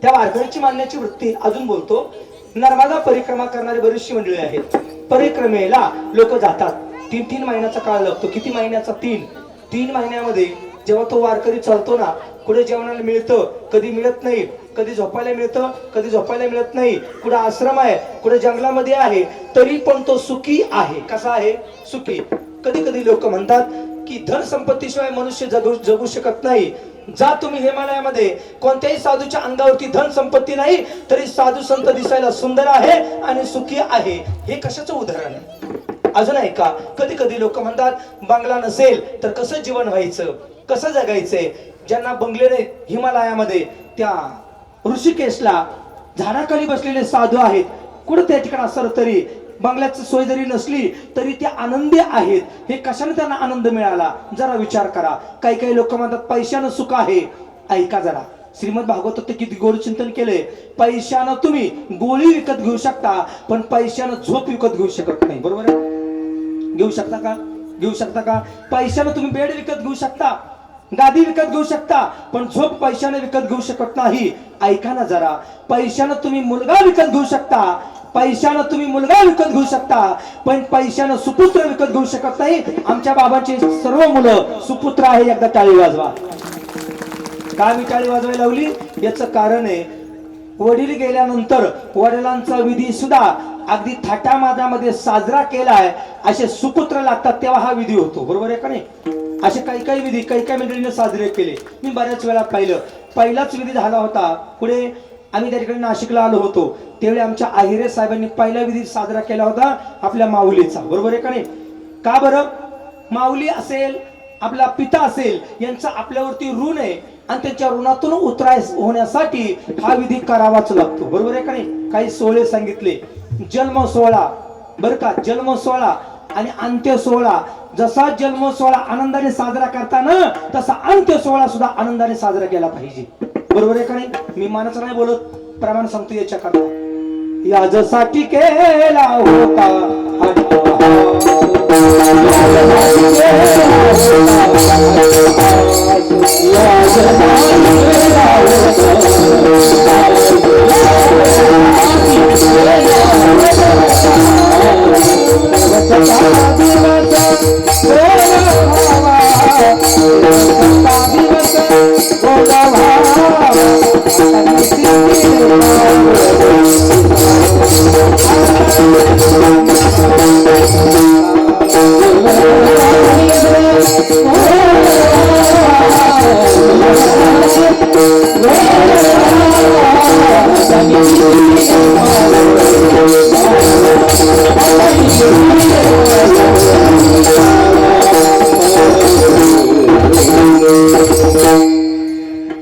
Speaker 3: त्या वारकरीची मानण्याची वृत्ती. अजून बोलतो, नर्मदा परिक्रमा करणारी बरीचशी मंडळी आहेत. परिक्रमेला लोक जातात. 3 महिन्याचा काळ लागतो. किती महिन्याचा? 3 महिन्यामध्ये जेव्हा तो वारकरी चालतो ना, कुठे जेवणाला मिळतं, कधी मिळत नाही. कधी झोपायला मिळतं, कधी झोपायला मिळत नाही. कुठे आश्रम आहे, कुठे जंगलामध्ये आहे, तरी पण तो सुखी आहे. कसा आहे? सुखी. कधी कधी लोक म्हणतात की धन संपत्तीशिवाय मनुष्य जगू शकत नाही. जा तुम्ही हिमालयामध्ये, कोणत्याही साधूच्या अंगावरती धन संपत्ती नाही तरी साधू संत दिसायला सुंदर आहे आणि सुखी आहे. हे कशाचं उदाहरण आहे? अजून आहे का? कधी कधी लोक म्हणतात बंगला नसेल तर कसं जीवन व्हायचं, कसं जगायचंय. ज्यांना बंगले नाही हिमालयामध्ये, त्या ऋषिकेशला झाडाखाली बसलेले साधू आहेत. कुठं त्या ठिकाणी असलं तरी बंगल्याची सोय जरी नसली तरी ते आनंदी आहेत. हे कशाने त्यांना आनंद मिळाला? जरा विचार करा. काही लोक म्हणतात पैशानं सुख आहे. ऐका जरा, श्रीमद भागवतात ते किती गोड चिंतन केले. पैशानं तुम्ही गोळी विकत घेऊ शकता, पण पैशानं झोप विकत घेऊ शकत नाही. बरोबर आहे? घेऊ शकता का? घेऊ शकता का? पैशानं तुम्ही बेड विकत घेऊ शकता, गादी विकत घेऊ शकता, पण झोप पैशाने विकत घेऊ शकत नाही. ऐका ना जरा, पैशानं तुम्ही मुलगा विकत घेऊ शकता, पैशानं तुम्ही मुलगा विकत घेऊ शकता, पण पैशानं सुपुत्र विकत घेऊ शकत नाही. आमच्या बाबांची सर्व मुलं सुपुत्र आहे. एकदा टाळी वाजवा. का मी टाळी वाजवायला लावली? याचं कारण आहे, वडील गेल्यानंतर वडिलांचा विधी सुद्धा अगदी थाटामाटामध्ये साजरा केलाय. असे सुपुत्र लागतात तेव्हा हा विधी होतो. बरोबर आहे का नाही? असे काही काही विधी काही काही मंडळीने साजरे केले. मी बऱ्याच वेळा पाहिलं. पहिलाच विधी झाला होता पुढे, आम्ही त्या ठिकाणी नाशिकला आलो होतो, त्यावेळी आमच्या आहिरे साहेबांनी पहिला विधी साजरा केला होता आपल्या माऊलीचा. बरोबर आहे का नाही? का बरं? माऊली असेल, आपला पिता असेल, यांचा आपल्यावरती ऋण आहे आणि त्यांच्या ऋणातून उतराय होण्यासाठी हा विधी करावाच लागतो. बरोबर आहे का नाही? काही सोहळे सांगितले. जन्म सोहळा, बरं का, जन्म सोहळा आणि अंत्य सोहळा. जसा जन्म सोहळा आनंदाने साजरा करताना तसा अंत्य सोहळा सुद्धा आनंदाने साजरा केला पाहिजे. बरोबर आहे का नाही? मी मानाचं नाही बोलत, प्रमाण सांगतो याच्या करता. याच्यासाठी केला होता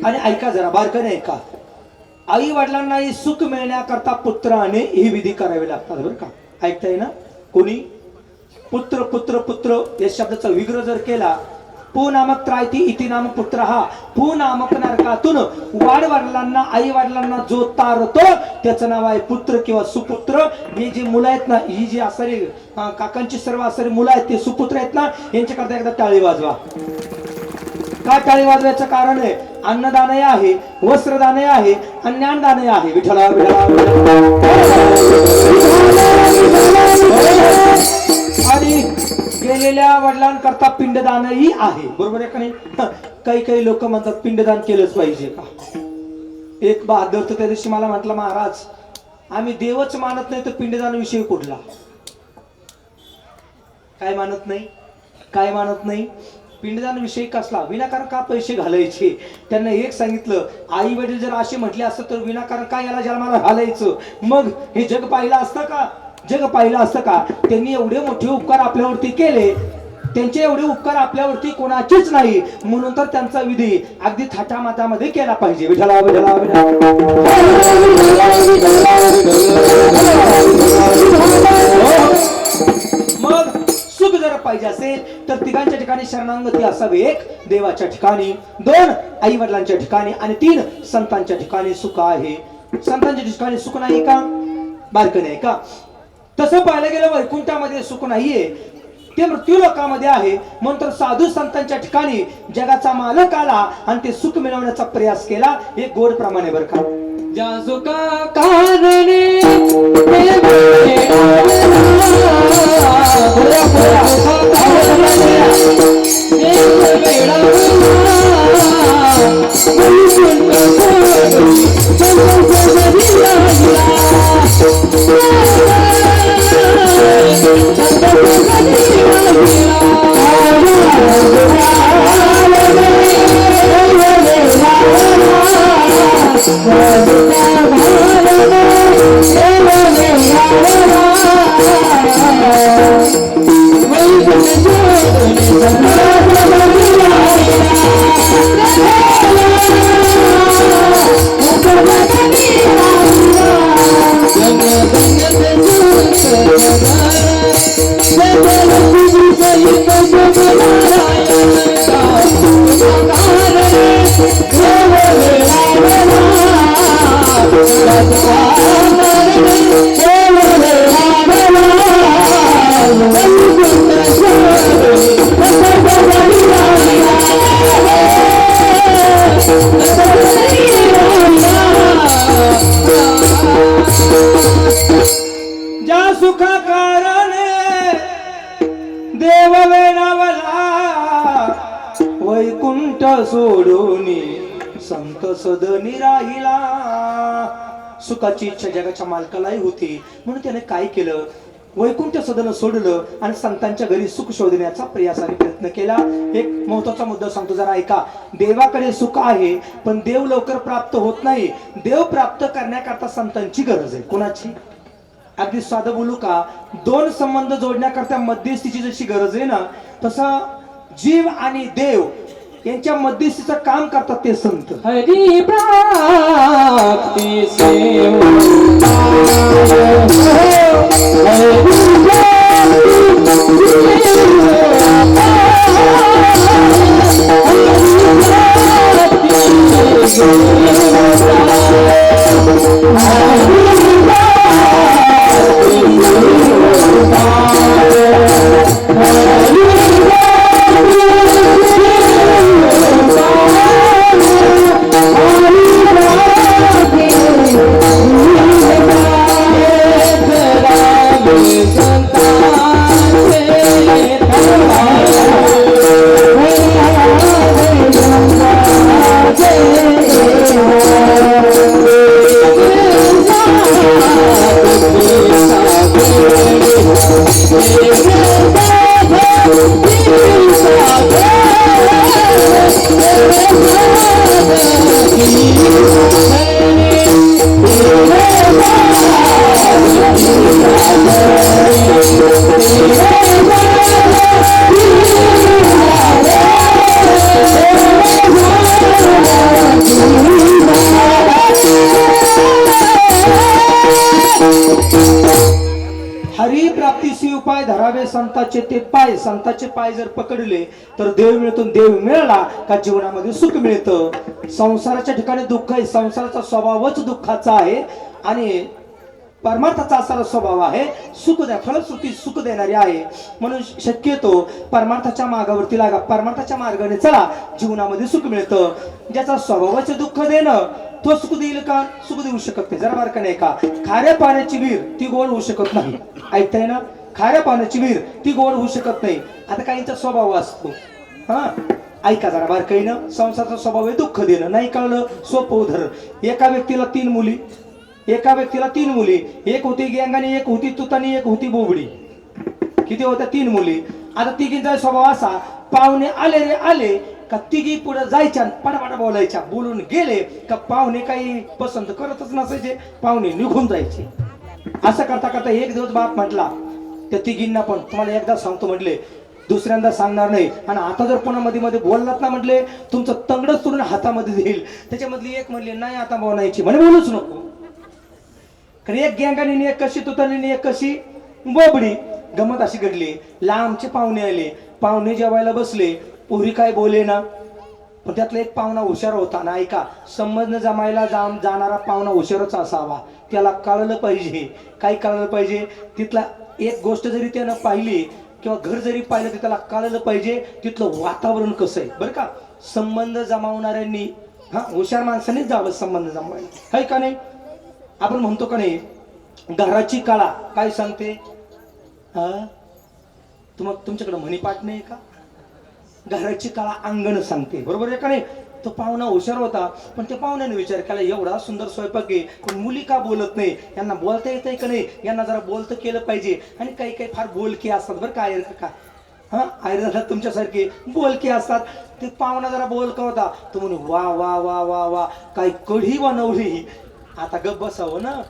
Speaker 3: आणि ऐका जरा बारकाने ऐका. आई वडिलांनाही सुख मिळण्याकरता पुत्राने ही विधी करावी लागतात. बरं का? ऐकताय ना? कोणी पुत्र पुत्र पुत्र या शब्दाचा विग्रह जर केला, पू नामक त्रायती इति नाम पुत्र, हा पू नामक नरकातून वाड वडिलांना आई वडिलांना जो तारतो त्याचं नाव आहे पुत्र किंवा सुपुत्र. हे जे मुलं आहेत ना, ही जी असणारी काकांची सर्व असणारी मुलं आहेत ते सुपुत्र आहेत ना, यांच्याकरता एकदा टाळी वाजवा. का टाळी वाजवायचं कारण आहे? अन्नदानही आहे, वस्त्रदानही आहे आणि ज्ञानदानही आहे. विठ्ठला विठ्ठला. आणि गेलेल्या वडिलांकरता पिंडदानही आहे. बरोबर आहे का नाही? काही काही लोक म्हणतात पिंडदान केलंच पाहिजे का? एक बहादर तर त्या दिवशी मला म्हटलं, महाराज आम्ही देवच मानत नाही तर पिंडदान विषयी कुठला? काय मानत नाही? काय मानत नाही? पिंडदान विषयी कसला? विनाकारण का पैसे घालायचे? त्यांना एक सांगितलं, आई वडील जर असे म्हटले असतं तर विनाकारण काय याला जन्माला घालायचं? मग हे जग पाहिलं असतं का? जग पाहिलं असतं का? त्यांनी एवढे मोठे उपकार आपल्यावरती केले, त्यांचे एवढे उपकार आपल्यावरती कोणाचेच नाही, म्हणून तर त्यांचा विधी अगदी थाटामाटामध्ये केला पाहिजे. विठ्ठला विठ्ठला मग सुख जर पाहिजे असेल तर तिघांच्या ठिकाणी शरणागती असावी. एक देवाच्या ठिकाणी, दोन आई वडिलांच्या ठिकाणी आणि तीन संतांच्या ठिकाणी सुख आहे. संतांच्या ठिकाणी सुख नाही का? बारकं नाही का? तसं पाहायला गेलं वैकुंठामध्ये सुख नाहीये, ते मृत्यू लोकामध्ये आहे. म्हणून तर साधू संतांच्या ठिकाणी जगाचा मालक आला आणि ते सुख मिळवण्याचा प्रयास केला. हे गोड प्रमाणे बरं का?
Speaker 2: ज्या सुखा कारणे
Speaker 1: Thank you.
Speaker 3: संत सदनी राहिला. सुखाची इच्छा जगाच्या मालकालाही होती, म्हणून त्याने काय केलं, वैकुंठ सदन सोडलं आणि संतांच्या घरी सुख शोधण्याचा प्रयासाने प्रयत्न केला. एक महत्वाचा मुद्दा सांगतो, जरा ऐका. देवाकडे सुख आहे, पण देव लवकर प्राप्त होत नाही. देव प्राप्त करण्याकरता संतांची गरज आहे. कोणाची? अगदी साधं बोलू का, दोन संबंध जोडण्याकरता मध्यस्थीची जशी गरज आहे ना, तसा जीव आणि देव यांच्या मध्यस्थीचं काम करतात ते संत.
Speaker 2: हरी प्राप्ती सेवा
Speaker 3: हरी प्राप्तीसी उपाय धरावे संताचे ते पाय. संताचे पाय जर पकडले तर देव मिळतो. देव मिळाला का जीवनामध्ये सुख मिळतं. संसाराच्या ठिकाणी दुःख आहे, संसाराचा स्वभावच दुःखाचा आहे आणि परमार्थाचा असा स्वभाव आहे सुख द्या, फलश्रुती सुख देणारी आहे. म्हणून शक्यतो परमार्थाच्या मार्गावरती लागा, परमार्थाच्या मार्गाने चला, जीवनामध्ये सुख मिळतं. ज्याचा स्वभावाचे दुःख देणं तो सुख देईल का? सुख देऊ शकत नाही. जरा बारका नाही का, खाऱ्या पाण्याची विहीर ती गोड होऊ शकत नाही. ऐकताय ना, खाऱ्या पाण्याची विहीर ती गोड होऊ शकत नाही. आता काहींचा स्वभाव असतो, हा ऐका जरा बारकाईनं, संसाराचा स्वभाव आहे दुःख देणं. नाही कळलं, सोपं उदाहरण. एका व्यक्तीला तीन मुली, एक होती गँगानी, एक होती तुतानी, एक होती बोबडी. किती होत्या? 3 मुली. आता तिघींचा स्वभाव असा, पाहुणे आले रे आले का तिघी पुढे जायच्या, पटापटा बोलायच्या. बोलून गेले का पाहुणे काही पसंत करतच नसायचे, पाहुणे निघून जायचे. असं करता करता एक दिवस बाप म्हटला त्या तिघींना, पण तुम्हाला एकदा सांगतो म्हटले, दुसऱ्यांदा सांगणार नाही. आणि आता जर पुन्हा मध्ये मध्ये बोललात ना म्हटले, तुमचं तंगडच तोडून हातामध्ये देईल. त्याच्यामधली एक म्हणली, नाही आता बोलायची, म्हणे बोलूच नको. कारण एक गँगानी, एक कशी तुतानी, एक कशी बोबडी. गमत अशी घडली, लांबचे पाहुणे आले, पाहुणे जेवायला बसले, पोरी काय बोले ना, पण त्यातला एक पाहुणा हुशार होता ना. ऐका, संबंध जमायला जाणारा पाहुणा हुशारच असावा. त्याला कळलं पाहिजे. काय कळलं पाहिजे? तिथला एक गोष्ट जरी त्यानं पाहिली किंवा घर जरी पाहिलं तर त्याला कळलं पाहिजे तिथलं वातावरण कसं आहे. बरं का, संबंध जमावणाऱ्यांनी, हा हुशार माणसानेच जावं संबंध जमवायला, आहे का नाही? आपण म्हणतो का नाही, घराची कळा काय सांगते? हा तुमच्याकडे म्हणी-पाठ नाही का? घराची कळा अंगण सांगते, बरोबर आहे का नाही? तो पाहुणा हुशार होता, पण त्या पाहुण्याने विचार केला, एवढा सुंदर स्वयंपाक आहे, पण मुली का बोलत नाही? यांना बोलता येतंय का नाही? यांना जरा बोलतं केलं पाहिजे. आणि काही काही फार बोलके असतात बरं का, आयर का, हा आयर तुमच्यासारखे बोलके असतात. ते पाहुणा जरा बोलका होता, तो म्हणे वा वा वा वा वा, काय कढी बनवली. आता गप बसावं ना.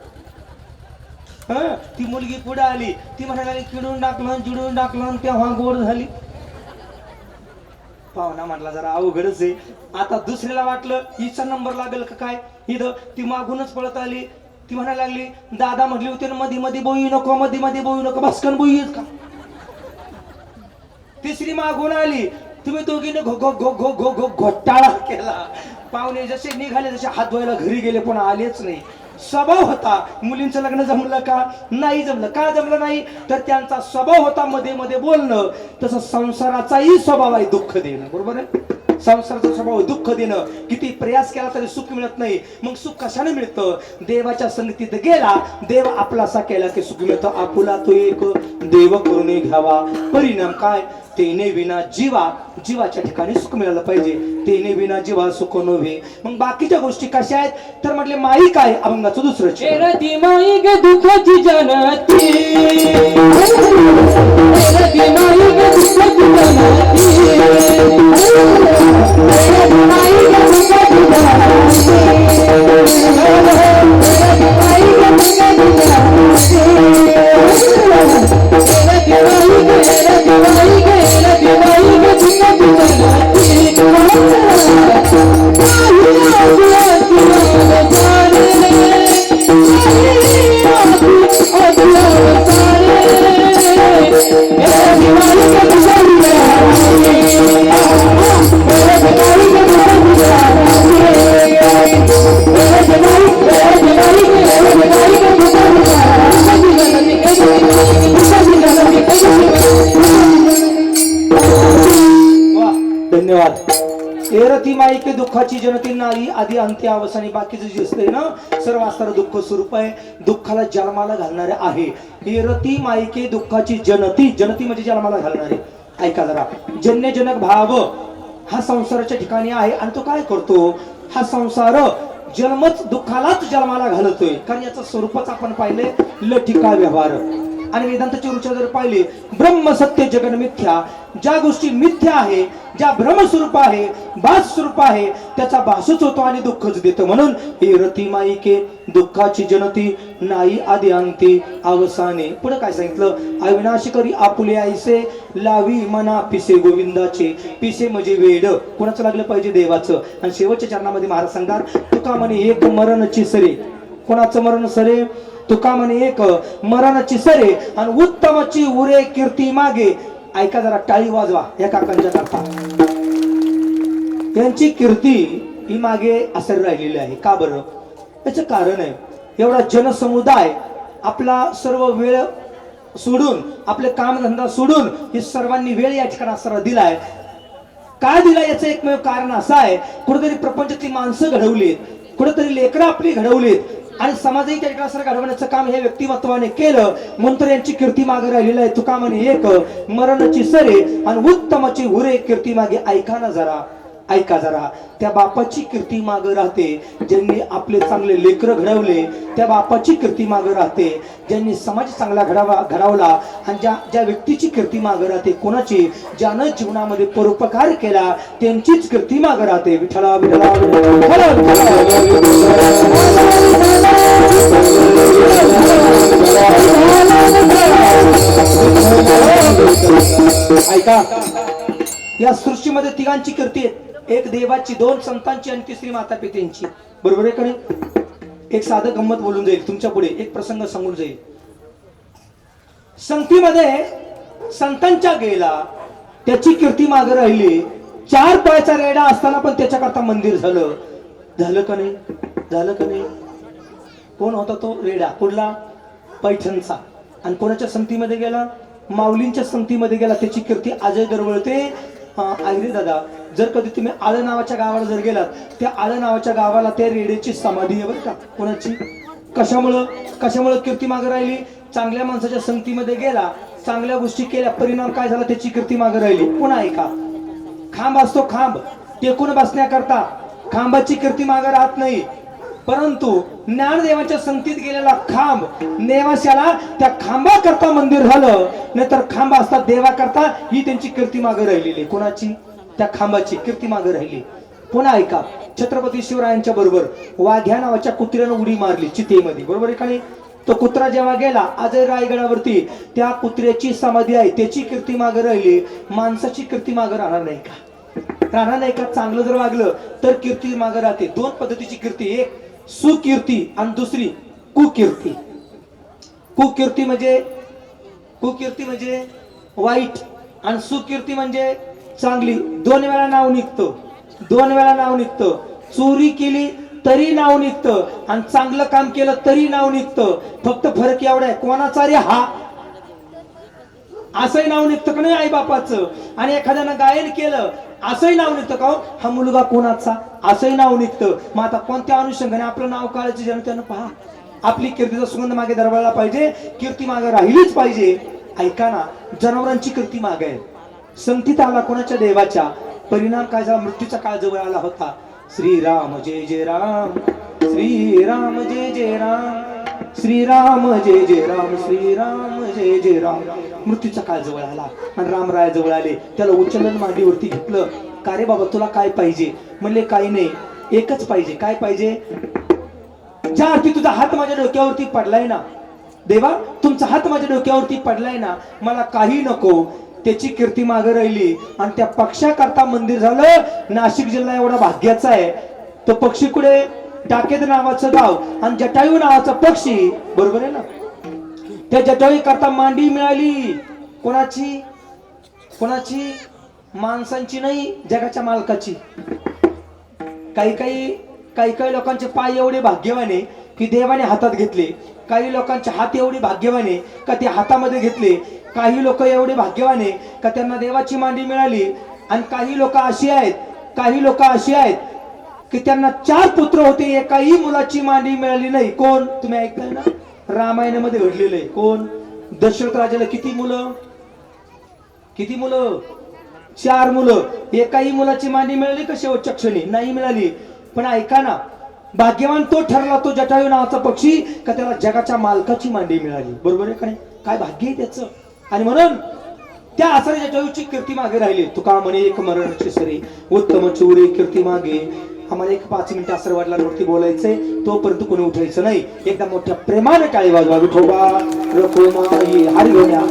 Speaker 3: ती मुलगी पुढे आली, ती म्हणायला लागली, चिडून टाकलं तेव्हा गोड झाली. पाहुणा म्हटला जरा अवघडच आहे. आता दुसऱ्याला वाटलं हिचा नंबर लागेल का काय, इथं ती मागूनच पळत आली. ती म्हणायला लागली, दादा म्हटली होती ना मध्ये मध्ये बोई नको, मध्ये मध्ये बोई नको, भस्कन बोई का. तिसरी मागून आली, तुम्ही दोघीने घोटाळा केला. पाहुणे जसे निघाले तसे हात धुवायला घरी गेले, पण आलेच नाही. स्वभाव होता, मुलींचं लग्न जमलं का नाही जमलं, का जमलं नाही तर त्यांचा स्वभाव होता मध्ये मध्ये बोलणं. तसं संसाराचाही स्वभाव आहे दुःख देणं, बरोबर आहे? संसाराचा स्वभाव दुःख देणं. किती प्रयास केला तरी सुख मिळत नाही. मग सुख कशाने मिळतं? देवाच्या संगतीत गेला, देव आपलासा केला की सुख मिळतं. आपुला तो एक देव करून घ्यावा. परिणाम काय? तेने विना जीवा, जीवाच्या ठिकाणी सुख मिळालं पाहिजे. तेने विना जीवा सुख नव्हे. मग बाकीच्या गोष्टी कशा आहेत? तर म्हटले माई काय? अभंगाचं दुसरं चरण.
Speaker 2: रती माई ग दुःखाची जनती, रती माई ग दुःखाची जनती, रती माई ग दुःखाची जनती, रती माई ग दुःखाची जनती, रती माई ग, रती माई ग, रती माई ग दुःखाची
Speaker 3: धन्यवाद. एरती माई के दुःखाची जनती नारी आधी अंत्य अवसानी. बाकीचं जे असते ना सर्व असणारं दुःख स्वरूप आहे, दुःखाला जन्माला घालणारे आहे. एरती माई के दुःखाची जनती, जनती म्हणजे जन्माला घालणारे. ऐका जरा, जन्यजनक भाव हा संसाराच्या ठिकाणी आहे. आणि तो काय करतो? हा संसार जन्मच दुःखालाच जन्माला घालतोय. कारण याचं स्वरूपच आपण पाहिले लठिका व्यवहार. आणि वेदांताची ऋचा जर पाहिली, ब्रह्म सत्य जगन मिथ्या, ज्या गोष्टी मिथ्या आहे, ज्या ब्रह्मस्वरूप आहे, भास स्वरूप आहे, त्याचा भासच होतो आणि दुःखच देतो. म्हणून हे रती माई के दुःखाची जनती नाही आधी अंती अवसाने. पुढे काय सांगितलं? अविनाशी करी आपुले आईसे लावी मना पिसे गोविंदाचे. पिसे म्हणजे वेड. कोणाचं लागलं पाहिजे? देवाचं. आणि शेवटच्या चरणामध्ये महाराज सांगतात, तुका म्हणे एक मरणची सरे. कोणाचं मरण सरे? तुका म्हणे एक मरणाची सरे आणि उत्तमाची उरे कीर्ती मागे. ऐका जरा, टाळी वाजवा या काकांच्या करता. यांची कीर्ती ही मागे असर राहिलेली आहे. का बरं? याचं कारण आहे, एवढा जनसमुदाय आपला सर्व वेळ सोडून, आपले कामधंदा सोडून हे सर्वांनी वेळ या ठिकाणी असरा दिलाय. काय दिलाय? याचं एकमेव कारण असं आहे, कुठेतरी प्रपंचातली माणसं घडवलीत, कुठेतरी लेकरं आपली घडवलीत आणि समाजही त्या ठिकाणी घडवण्याचं काम हे व्यक्तिमत्वाने केलं. म्हणून तर यांची कीर्ती मागे राहिलेली आहे. तुका म्हणे एक मरणाची सरे आणि उत्तमाची उरे कीर्ती मागे. ऐका ना जरा, ऐका जरा, त्या बापाची कीर्ती मागे राहते ज्यांनी आपले चांगले लेकरं घडवले. त्या बापाची कीर्ती मागे राहते ज्यांनी समाज चांगला घडवला. आणि ज्या व्यक्तीची कीर्ती मागे राहते कोणाची? ज्यानं जीवनामध्ये परोपकार केला त्यांचीच कीर्ती मागे राहते. विठ्ठला विठ्ठला ऐका, या सृष्टीमध्ये तिघांची कीर्ती आहे. एक देवाची, दोन संतांची आणि तिसरी माता पित्यांची. बरोबर आहे का नाही? एक साधं गंमत बोलून जाईल तुमच्या पुढे, एक प्रसंग सांगून जाईल. संगतीमध्ये संतांच्या गेला, त्याची कीर्ती मागे राहिली. 4 पायाचा रेडा असताना पण त्याच्याकरता मंदिर झालं. झालं का नाही? झालं का नाही? कोण होता तो रेडा? कुठला? पैठणचा. आणि कोणाच्या संगतीमध्ये गेला? माऊलींच्या संगतीमध्ये गेला. त्याची कीर्ती आजही दरवळते. आयरे दादा, जर कधी तुम्ही आळ नावाच्या गावाला जर गेलात, त्या आळ नावाच्या गावाला त्या रेड्याची समाधी आहे बरं का. कोणाची? कशामुळं कीर्ती मागे राहिली? चांगल्या माणसाच्या संगतीमध्ये गेला, चांगल्या गोष्टी केल्या, परिणाम काय झाला? त्याची कीर्ती मागे राहिली. पुन्हा ऐका, खांब असतो, खांब टेकून बसण्याकरता. खांबाची कीर्ती मागे राहत नाही. परंतु ज्ञानदेवाच्या संगतीत गेलेला खांब, नेवाशाला त्या खांबा करता मंदिर झालं. नाहीतर खांब असतात देवा करता, ही त्यांची कीर्ती मागे राहिलेली. कोणाची? त्या खांबाची कीर्ती मागे राहिली. पुन्हा ऐका, छत्रपती शिवरायांच्या बरोबर वाघ्या नावाच्या कुत्र्यानं उडी मारली चितेमध्ये. बरोबर आहे का नाही? तो कुत्रा जेव्हा गेला, आजही रायगडावरती त्या कुत्र्याची समाधी आहे. त्याची कीर्ती मागे राहिली. माणसाची कीर्ती मागे राहणार नाही का? राहणार नाही का? चांगलं जर वागलं तर कीर्ती मागे राहते. 2 पद्धतीची कीर्ती, एक सुकीर्ती आणि दुसरी कुकीर्ती. कुकीर्ती म्हणजे वाईट आणि सुकीर्ती म्हणजे चांगली. 2 वेळा नाव निघतं. चोरी केली तरी नाव निघतं आणि चांगलं काम केलं तरी नाव निघतं. फक्त फरक एवढा आहे, कोणाचा रे हा? असंही नाव निघतं का नाही आई बापाचं? आणि एखाद्यानं गायन केलं असंही नाव निघतं का हो? हा मुलगा कोणाचा असंही नाव निघतं. मग आता कोणत्या अनुषंगाने आपलं नाव काढायचं जनतेनं पहा. आपली कीर्तीचा सुगंध मागे दरबारला पाहिजे, कीर्ती मागे राहिलीच पाहिजे. ऐका ना, जनावरांची कीर्ती मागे आहे. संगतीत आला कोणाच्या देवाच्या, परिणाम काय झाला? मृत्यूचा काळ जवळ आला होता. श्रीराम जय जय राम, श्रीराम जय जय राम, श्रीराम जय जय राम, श्रीराम जय जय राम. मृत्यूचा काळ जवळ आला आणि रामराया जवळ आले. त्याला उचलून मांडीवरती घेतलं. का रे बाबा तुला काय पाहिजे? म्हणले काही नाही, एकच पाहिजे. काय पाहिजे? ज्या अर्थी तुझा हात माझ्या डोक्यावरती पडलाय ना देवा, तुमचा हात माझ्या डोक्यावरती पडलाय ना, मला काही नको. त्याची कीर्ती मागे राहिली आणि त्या पक्षाकरता मंदिर झालं. नाशिक जिल्हा एवढा भाग्याचा आहे. तो पक्षी कुठे? टाकेद नावाचं गाव आणि जटायू नावाचा पक्षी, बरोबर आहे ना? त्या जटायू करता मांडी मिळाली. कोणाची? कोणाची? माणसांची नाही, जगाच्या मालकाची. काही लोकांचे पाय एवढे भाग्यवान आहे की देवाने हातात घेतले. काही लोकांचे हात एवढे भाग्यवान आहे का ते हातामध्ये घेतले. काही लोक एवढे भाग्यवान आहे का त्यांना देवाची मांडी मिळाली. आणि काही लोक अशी आहेत की त्यांना 4 पुत्र होते, एकाही मुलाची मांडी मिळाली नाही. कोण? तुम्ही ऐकताय ना, रामायणामध्ये घडलेलं आहे. कोण? दशरथ राजाला किती मुलं? 4 मुलं. एकाही मुलाची मांडी मिळाली का शेवटच्या क्षणी? नाही मिळाली. पण ऐका ना, भाग्यवान तो ठरला, तो जटायू नावाचा पक्षी, का त्याला जगाच्या मालकाची मांडी मिळाली. बरोबर आहे का नाही? काय भाग्य आहे त्याचं. आणि म्हणून त्या आसरे जटायूची कीर्ती मागे राहिली. तुका म्हणे एक मरणाची सरी, उत्तम चोरी कीर्ती मागे. आम्हाला एक 5 मिनिटं आसरे वडिलांवरती बोलायचंय, तोपर्यंत कोणी उठायचं नाही. एकदा मोठ्या प्रेमाने टाळी वाजवा. विठोबा रखुमाई हरिओम्या.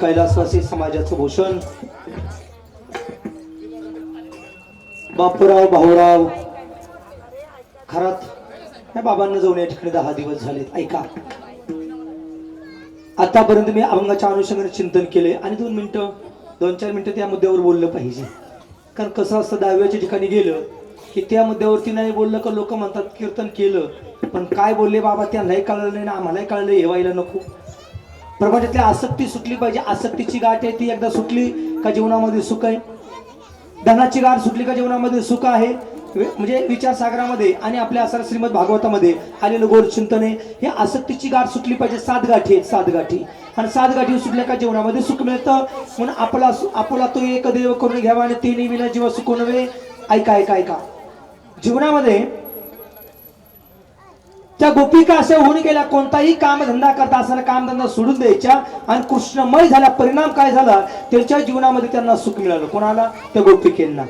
Speaker 3: कैलासवासी समाजाचं भूषण बापूराव भाऊराव खरात या बाबांना जाऊन या ठिकाणी 10 दिवस झालेत. ऐका, आतापर्यंत मी अभंगाच्या अनुषंगाने चिंतन केले आणि 2-4 मिनिटं त्या मुद्द्यावर बोललं पाहिजे. कारण कसं असतं, दहाव्याच्या ठिकाणी गेलं की त्या मुद्द्यावरती नाही बोललं का लोक म्हणतात कीर्तन केलं, पण काय बोलले बाबा त्यांनाही कळलं नाही ना आम्हालाही कळलं, हे व्हायला नको. प्रपंचातली आसक्ती सुटली पाहिजे. आसक्तीची गाठ आहे ती एकदा सुटली का जीवनामध्ये सुख आहे. धनाची गाठ सुटली का जीवनामध्ये सुख आहे. म्हणजे विचारसागरामध्ये आणि आपल्या असं श्रीमद भागवतामध्ये आलेलं गोड चिंतन आहे. हे आसक्तीची गाठ सुटली पाहिजे. 7 गाठी आहेत, 7 गाठी. आणि 7 गाठी सुटल्या का जीवनामध्ये सुख मिळतं. म्हणून आपला तो एक देव करून घ्यावा आणि तिन्ही विना जीव सुख नव्हे. ऐका जीवनामध्ये त्या गोपिका अशा होऊन गेल्या, कोणताही कामधंदा करता असताना कामधंदा सोडून द्यायच्या आणि कृष्णमय झाला. परिणाम काय झाला, त्यांच्या जीवनामध्ये त्यांना सुख मिळालं. कोणाला? त्या गोपिकेंना.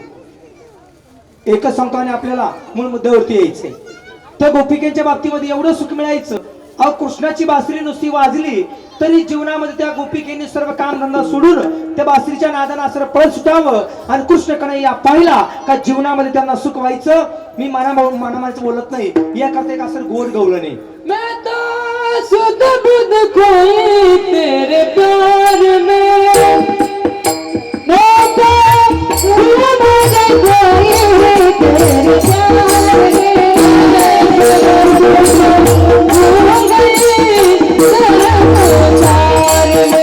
Speaker 3: एकच सांगतो आणि आपल्याला मूळ मुद्द्यावरती यायचंय. त्या गोपिकेच्या बाबतीमध्ये एवढं सुख मिळायचं. अहो कृष्णाची बासरी नुसती वाजली तरी जीवनामध्ये त्या गोपिकेने सर्व कामधंदा सोडून त्या बासरीच्या नादानं असं पळ सुटावं आणि कृष्ण कन्हैया पाहिला का जीवनामध्ये त्यांना सुख व्हायचं. मी मानामानाचं बोलत नाही, या करता एक असं गोड गवलं नाही.
Speaker 2: मैं तो सुध बुध खोई तेरे प्यार में, मैं तो सुध बुध खोई तेरे प्यार में, भूल गई संसार में,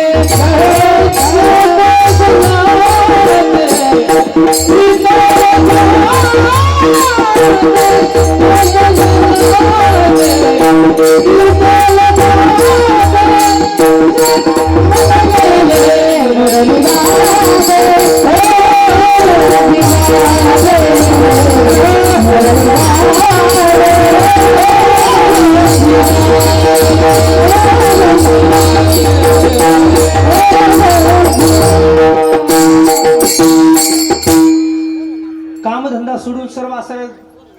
Speaker 3: कामधंदा सोडून सर्व असं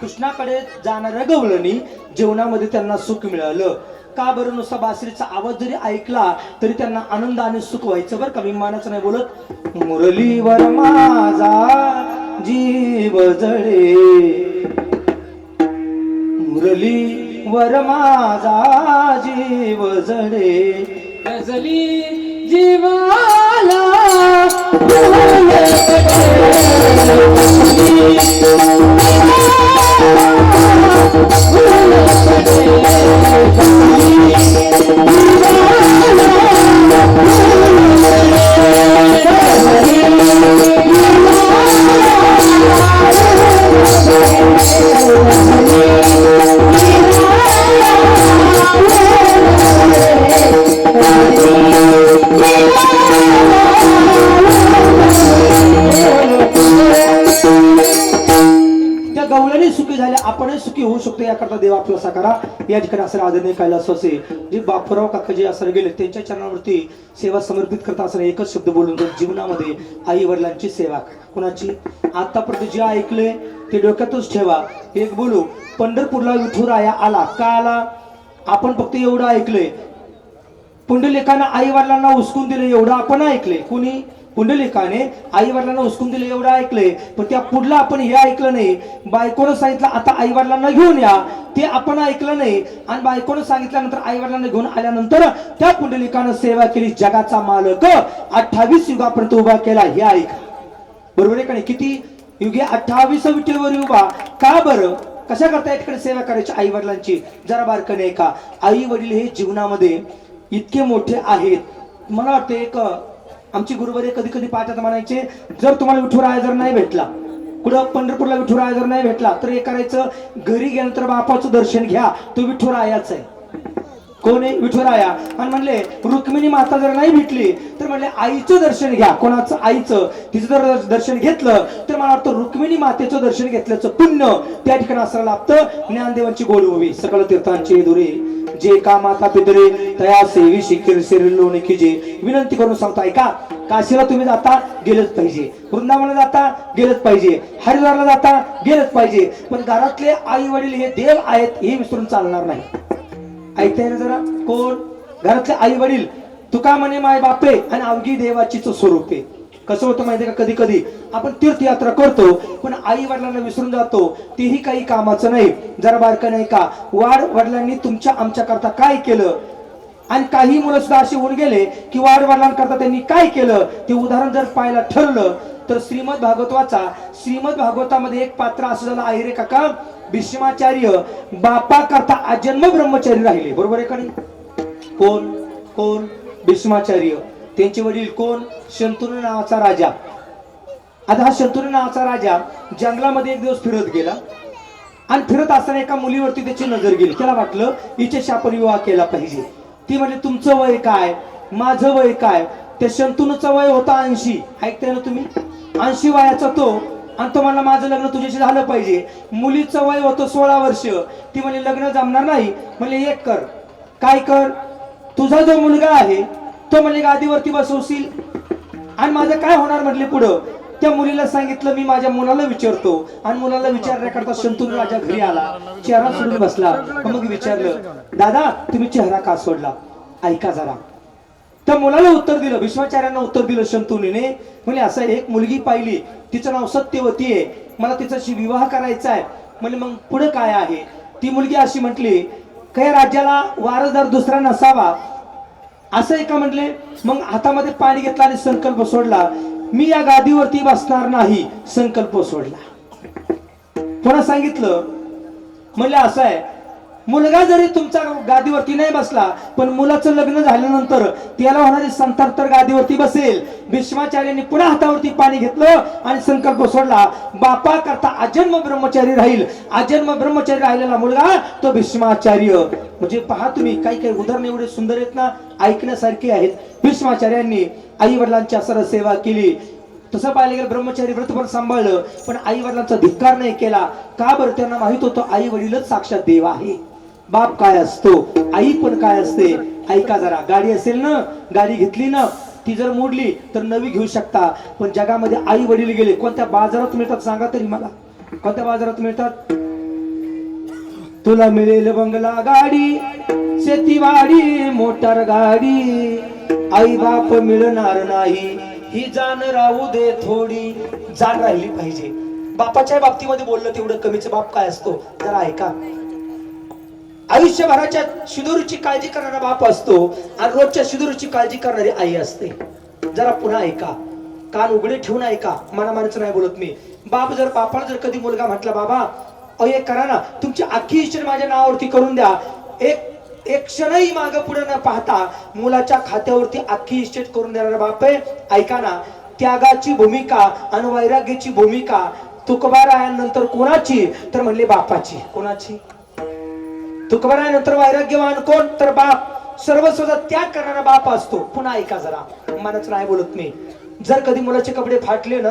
Speaker 3: कृष्णाकडे जाणाऱ्या गवळणी जीवनामध्ये त्यांना सुख मिळालं. का बरं? नुसता बासरीचा आवाज जरी ऐकला तरी त्यांना आनंद आणि सुख व्हायचं बरं का. विमानाचं नाही बोलत. मुरलीवर माझा जीव जळे, मुरलीवर माझा जीव जळे,
Speaker 2: गजली जीवाला
Speaker 3: त्या गवळणी सुखी झाल्या, आपणही सुखी होऊ शकतो याकरता देव आपला साकारा. या ठिकाणी असं आदरणीय कैलास असे जे बापूराव काकाजी असं गेले त्यांच्या चरणावरती सेवा समर्पित करता असं एकच शब्द बोलून तो जीवनामध्ये आई वडिलांची सेवा. कुणाची? आतापर्यंत जे ऐकले ते डोक्यातच ठेवा. एक बोलू, पंढरपूरला विठुराया आला. का आला? आपण फक्त एवढं ऐकलंय. पुंडलिकानं आई वडिलांना उचकून दिले एवढं आपण ऐकले. कुणी? पुंडलिकाने आई वडिलांना उचकून दिले एवढं ऐकलंय. पण त्या पुढला आपण हे ऐकलं नाही. बायकोनं सांगितलं आता आई वडिलांना घेऊन या, ते आपण ऐकलं नाही. आणि बायकोनं सांगितल्यानंतर आई वडिलांना घेऊन आल्यानंतर त्या पुंडलिकानं सेवा केली. जगाचा मालक 28 युगापर्यंत उभा केला. हे ऐक, बरोबर आहे का नाही? किती युगे? 28 विठ्ठलवर उभा. का बरं? कशा करता या ठिकाणी सेवा करायची आई वडिलांची? जरा बारकं नाही का? आई वडील हे जीवनामध्ये इतके मोठे आहेत. मला वाटतं एक आमची गुरुवारी कधी कधी पाठात म्हणायचे, जर तुम्हाला विठुराया जर नाही भेटला, कुठं पंढरपूरला विठुराया जर नाही भेटला तर हे करायचं, घरी गेल्यानंतर बापाचं दर्शन घ्या, तो विठुरायाच आहे. कोण आहे? विठुराया. आणि म्हणले रुक्मिणी माता जर नाही भेटली तर म्हणले आईचं दर्शन घ्या. कोणाचं? आईचं. तिचं जर दर्शन घेतलं तर मला वाटतं रुक्मिणी मातेचं दर्शन घेतल्याचं पुण्य त्या ठिकाणी असं लाभतं. ज्ञानदेवांची गोड उभी सकल तीर्थांची दुरे, जे का माता पितरे तया सेवी शिखर शिरलोणी कीजे. विनंती करून सांगतो ऐका, काशीला तुम्ही जाता गेलंच पाहिजे, वृंदावनाला जाता गेलंच पाहिजे, हरिद्वारला जाता गेलंच पाहिजे. पण घरातले आई वडील हे देव आहेत हे विसरून चालणार नाही. ऐकताय ना जरा? कोण? घरातले आई वडील. तुका म्हणे माय बापे आणि अवघी देवाचीच स्वरूप आहे. कसं होतं माहितीये का? कधी कधी आपण तीर्थयात्रा करतो पण आई वडिलांना विसरून जातो. तेही काही कामाचं नाही. जरा बारकं नाही का? वाड वडिलांनी तुमच्या आमच्या करता काय केलं, आणि काही मुलं सुद्धा असे होऊन गेले की वाड वडिलांकरता त्यांनी काय केलं ते उदाहरण जर पाहायला ठरलं तर श्रीमद भागवतामध्ये एक पात्र असं झालं आहे रे काका. भीष्माचार्य बापा करता आजन्म ब्रह्मचारी राहिले. बरोबर आहे का नाही? कोण? कोण? भीष्माचार्य. त्यांचे वडील कोण? शंतनू नावाचा राजा. आता हा शंतनू नावाचा राजा जंगलामध्ये एक दिवस फिरत गेला आणि फिरत असताना एका मुलीवरती त्याची नजर गेली. त्याला वाटलं हिच्याशी आपण विवाह केला पाहिजे. ती म्हणजे तुमचं वय काय, माझं वय काय? त्या शंतनूचं वय होता 80. ऐकताय ना तुम्ही? 80 वयाचा तो, आणि तो म्हणला माझं लग्न तुझ्याशी झालं पाहिजे. मुलीचं वय होतं 16 वर्ष. ती म्हणजे लग्न जमणार नाही. म्हणजे एक कर, काय कर, तुझा जो मुलगा आहे तो म्हणजे गादीवरती बसवशील आणि माझं काय होणार म्हटले पुढं. त्या मुलीला सांगितलं मी माझ्या मुलाला विचारतो आणि मुलाला विचारण्याकरता शंतनू राजा घरी आला, चेहरा सोडून बसला. मग विचारलं, दादा तुम्ही चेहरा का सोडला, ऐका जरा. त्या मुलाला उत्तर दिलं, भीष्माचार्यांना उत्तर दिलं शंतनूने. म्हणजे असं एक मुलगी पाहिली, तिचं नाव सत्यवती आहे, मला तिच्याशी विवाह करायचा आहे. म्हणजे मग पुढे काय आहे. ती मुलगी अशी म्हटली, काही राज्याला वारसदार दुसरा नसावा असं एका म्हटले. मग हातामध्ये पाणी घेतला आणि संकल्प सोडला, मी या गादीवरती बसणार नाही, संकल्प सोडला. पुन्हा सांगितलं, म्हणले असं आहे, मुलगा जरी तुमच्या गादीवरती नाही बसला पण मुलाचं लग्न झाल्यानंतर त्याला होणारी संतान तर गादीवरती बसेल. भीष्माचार्यांनी पुन्हा हातावरती पाणी घेतलं आणि संकल्प सोडला, बापा करता अजन्म ब्रह्मचारी राहील. अजन्म ब्रह्मचारी राहिलेला मुलगा तो भीष्माचार्य. म्हणजे पहा तुम्ही, काही काही उदाहरण एवढे सुंदर आहेत ना, ऐकण्यासारखे आहेत. भीष्माचार्यांनी आई वडिलांची असर सेवा केली. तसं पाहिलं गेलं ब्रह्मचारी व्रतभर सांभाळलं पण आई वडिलांचा धिक्कार नाही केला. का बरं, त्यांना माहित होतं आई वडीलच साक्षात देव आहे. बाप काय असतो, आई पण काय असते. ऐका जरा, गाडी असेल ना, गाडी घेतली ना, ती जर मोडली तर नवी घेऊ शकता. पण जगामध्ये आई वडील गेले, कोणत्या बाजारात मिळतात सांगा तरी मला, कोणत्या बाजारात मिळतात. तुला मिळेल बंगला गाडी, शेतीवाडी मोटार गाडी, आई बाप मिळणार नाही, ही जाण राहू दे थोडी. जाण राहिली पाहिजे. बापाच्या बाबतीमध्ये बोललं तेवढं कमीच. बाप काय असतो जरा ऐका. आयुष्यभराच्या शिदोरीची काळजी करणारा बाप असतो आणि रोजच्या शिदोरीची काळजी करणारी आई असते. जरा पुन्हा ऐका, कान उघडे ठेवून ऐका, मनामानाचं नाही बोलत मी. बाप जर बापाला जर कधी मुलगा म्हटला, बाबा अहो एक करा ना, तुमची अख्खी इस्टेट माझ्या नावावरती करून द्या, एक क्षणही मागे पुढे न पाहता मुलाच्या खात्यावरती अख्खी इस्टेट करून देणारा बाप आहे. ऐका ना, त्यागाची भूमिका आणि वैराग्याची भूमिका तुकोबारायांनंतर कोणाची, तर म्हणले बापाची. कोणाची? तुकोबारायांनंतर वैराग्यवान कोण, तर बाप. सर्वस्वचा त्याग करणारा बाप असतो. पुन्हा ऐका जरा, मनाच नाही बोलत मी. जर कधी मुलाचे कपडे फाटले ना,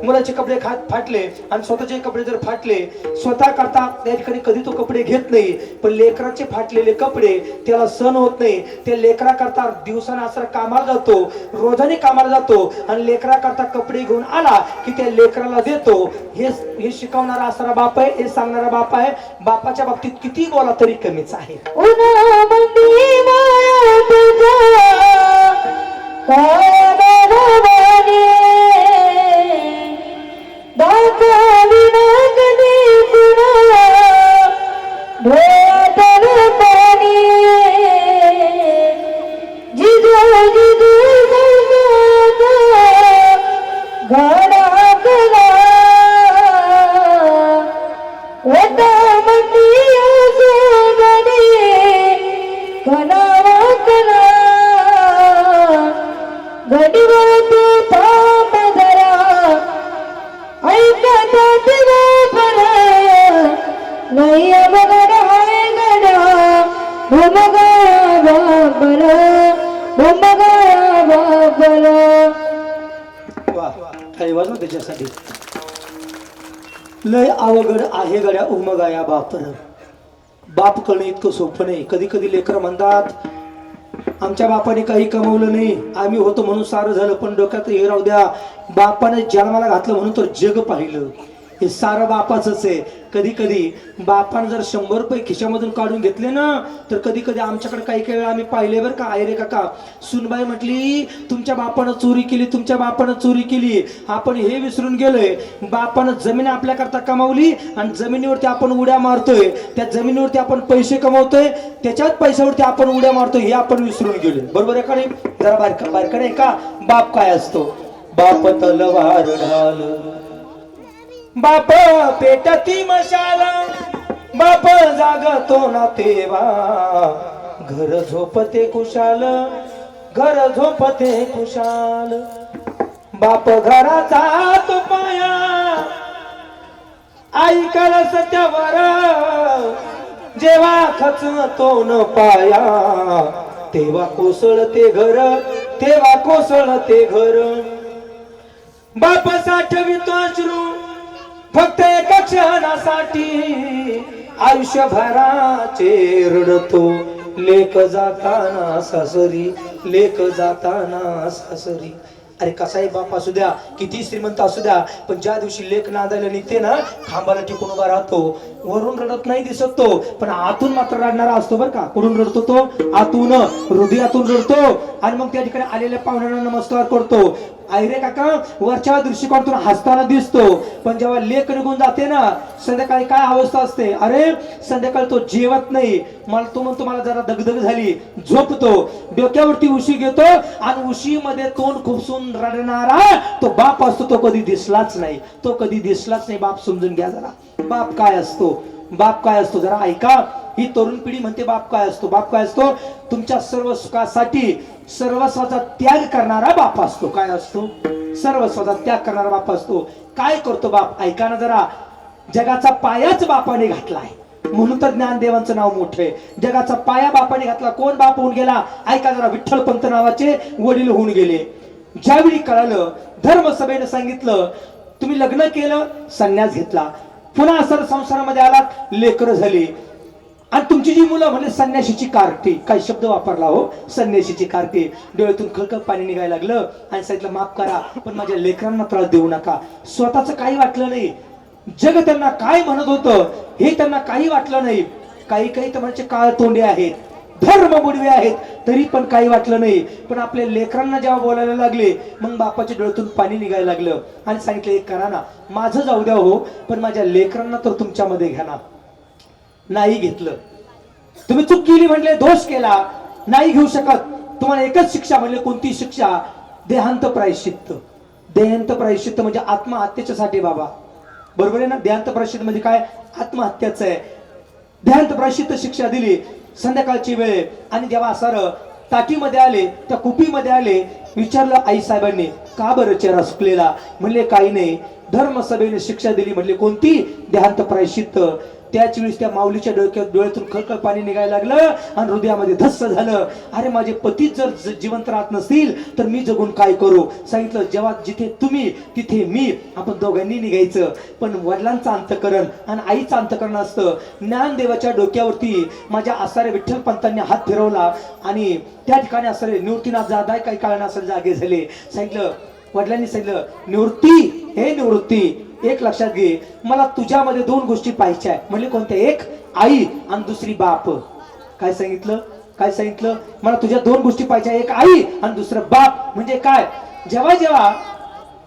Speaker 3: मुलाचे कपडे फाटले आणि स्वतःचे कपडे जर फाटले, स्वतः करता त्या ठिकाणी कधी तो कपडे घेत नाही. पण लेकराचे फाटलेले कपडे त्याला सहन होत नाही. ते लेकरा करता दिवसानं असं कामाला जातो, रोजाने कामाला जातो आणि लेकरा करता कपडे घेऊन आला की त्या लेकराला देतो. हे शिकवणारा असणारा बाप आहे, हे सांगणारा बाप आहे. बापाच्या बाबतीत किती बोला तरी कमीच आहे. त्याच्यासाठी लय अवघड आहे गड्या उमगाया बापर. बाप कळणं इतकं सोपं नाही. कधी कधी लेकर म्हणतात, आमच्या बापाने काही कमवलं नाही, आम्ही होतो म्हणून सारं झालं. पण डोक्यात हे राहू द्या, बापाने जन्माला घातलं म्हणून तर जग पाहिलं. हे सारं बापाचंच आहे. कधी कधी बापाने जर 100 रुपये खिशामधून काढून घेतले ना, तर कधी कधी आमच्याकडे काही काही वेळा आम्ही पाहिले बरं का. आई रे काका, सुनबाई म्हटली तुमच्या बापानं चोरी केली, तुमच्या बापानं चोरी केली. आपण हे विसरून गेलोय, बापानं जमीन आपल्याकरता कमावली आणि जमिनीवरती आपण उड्या मारतोय. त्या जमिनीवरती आपण पैसे कमवतोय, त्याच्याच पैशावरती आपण उड्या मारतोय, हे आपण विसरून गेलोय. बरोबर आहे का नाही? जरा बारका नाही का. बाप काय असतो? बाप तलवार ढाल, बाप पेटती मशाल, बाप जागतो ना तेवा, घर झोपते खुशाल, घर झोपते खुशाल. बाप घराचा तो पाया, आई कळस त्यावर, जेव्हा खचतो न पाया, तेव्हा कोसळते घर, तेव्हा कोसळते घर. बाप साठवितो अश्रू फक्त एका क्षणासाठी, आयुष्यभराचे रडतो लेक जाताना सासरी, लेक जाताना सासरी. अरे कसाही बाप असू द्या, किती श्रीमंत असू द्या, पण ज्या दिवशी लेख नांदायला निघते ना, खांबाला टिकून उभा राहतो. वरून रडत नाही दिसत तो, पण आतून मात्र रडणारा असतो बरं का. कुठून रडतो तो? आतून, हृदयातून रडतो. आणि मग त्या ठिकाणी आलेल्या पाहुण्यांना नमस्कार करतो. आयरे काका वरच्या दृष्टिकोनातून हसताना दिसतो, पण जेव्हा लेख निघून जाते ना, संध्याकाळी काय अवस्था असते? अरे संध्याकाळी तो जेवत नाही. मला तो म्हणतो मला जरा दगदग झाली, झोपतो. डोक्यावरती उशी घेतो आणि उशीमध्ये तोंड खुपसून रडणारा तो बाप असतो. तो कधी दिसलाच नाही, तो कधी दिसलाच नाही. बाप समजून घ्या जरा, बाप काय असतो, बाप काय असतो जरा ऐका. ही तरुण पिढी म्हणते बाप काय असतो. बाप काय असतो? तुमच्या सर्व सुखासाठी सर्वस्वाचा त्याग करणारा बाप असतो. काय असतो? सर्वस्वाचा त्याग करणारा बाप असतो. काय करतो बाप? ऐका ना जरा. जगाचा पायाच बापाने घातलाय, म्हणून तर ज्ञानदेवांचं नाव मोठं आहे. जगाचा पाया बापाने घातला. कोण बाप होऊन गेला? ऐका जरा. विठ्ठलपंत नावाचे वडील होऊन गेले. ज्यावेळी कळालं, धर्मसभेने सांगितलं, तुम्ही लग्न केलं, संन्यास घेतला, पुन्हा सर संसारामध्ये आलात, लेकरं झाली, आणि तुमची जी मुलं म्हणजे संन्याशीची कार्टी. काय शब्द वापरला हो? संन्याशीची कार्टी. डोळ्यातून खळखळ पाणी निघायला लागलं आणि सांगितलं माफ करा, पण माझ्या लेकरांना त्रास देऊ नका. स्वतःच काही वाटलं नाही. जग त्यांना काय म्हणत होतं हे त्यांना काही वाटलं नाही. काही काही तर म्हणजे काळ तोंडे आहेत, धर्म बुडवे आहेत, तरी पण काही वाटलं नाही. पण आपल्या लेकरांना जेव्हा बोलायला लागले, मग बापाच्या डोळ्यातून पाणी निघायला लागलं आणि सांगितलं एक करा ना, माझं जाऊ द्या हो, पण माझ्या लेकरांना तर तुमच्यामध्ये घ्या ना. नाही घेतलं. तुम्ही चूक केली म्हणले, दोष केला, नाही घेऊ शकत. तुम्हाला एकच शिक्षा म्हणले. कोणती शिक्षा? देहांत प्रायश्चित्त. देहांत प्रायश्चित्त म्हणजे आत्महत्येच्यासाठी बाबा. बरोबर आहे ना? देहांत प्रायश्चित्त म्हणजे काय? आत्महत्याचं आहे. देहांत प्रायश्चित्त शिक्षा दिली. संध्याकाळची वेळ आणि जेव्हा सर ताटीमध्ये आले, त्या कुपीमध्ये आले, विचारलं आई साहेबांनी का बरं चेहरा सुकलेला? म्हणले काही नाही, धर्मसभेने शिक्षा दिली. म्हणले कोणती? देहांत प्रायश्चित्त. त्याच वेळेस त्या माऊलीच्या डोळ्यातून खळखळ पाणी निघायला लागलं आणि हृदयामध्ये धस्स झालं. अरे माझे पती जर जिवंत राहत नसतील तर मी जगून काय करू? सांगितलं जेव्हा जिथे तुम्ही तिथे मी, आपण दोघांनी निघायचं. पण वडिलांचं अंतकरण आणि आईचं अंतकरण असतं. ज्ञानदेवाच्या डोक्यावरती माझ्या आसारे विठ्ठलपंतांनी हात फिरवला आणि त्या ठिकाणी आसारे निवृत्तीनाथ जादाय काही काळाने आसारे जागे झाले. सांगितलं, वडिलांनी सांगितलं निवृत्ती, हे निवृत्ती एक लक्षात घे, मला तुझ्यामध्ये दोन गोष्टी पाहिजे आहे. म्हणजे कोणत्या? एक आई आणि दुसरी बाप. काय सांगितलं? काय सांगितलं? मला तुझ्या दोन गोष्टी पाहिजे, एक आई आणि दुसरं बाप. म्हणजे काय? जेव्हा जेव्हा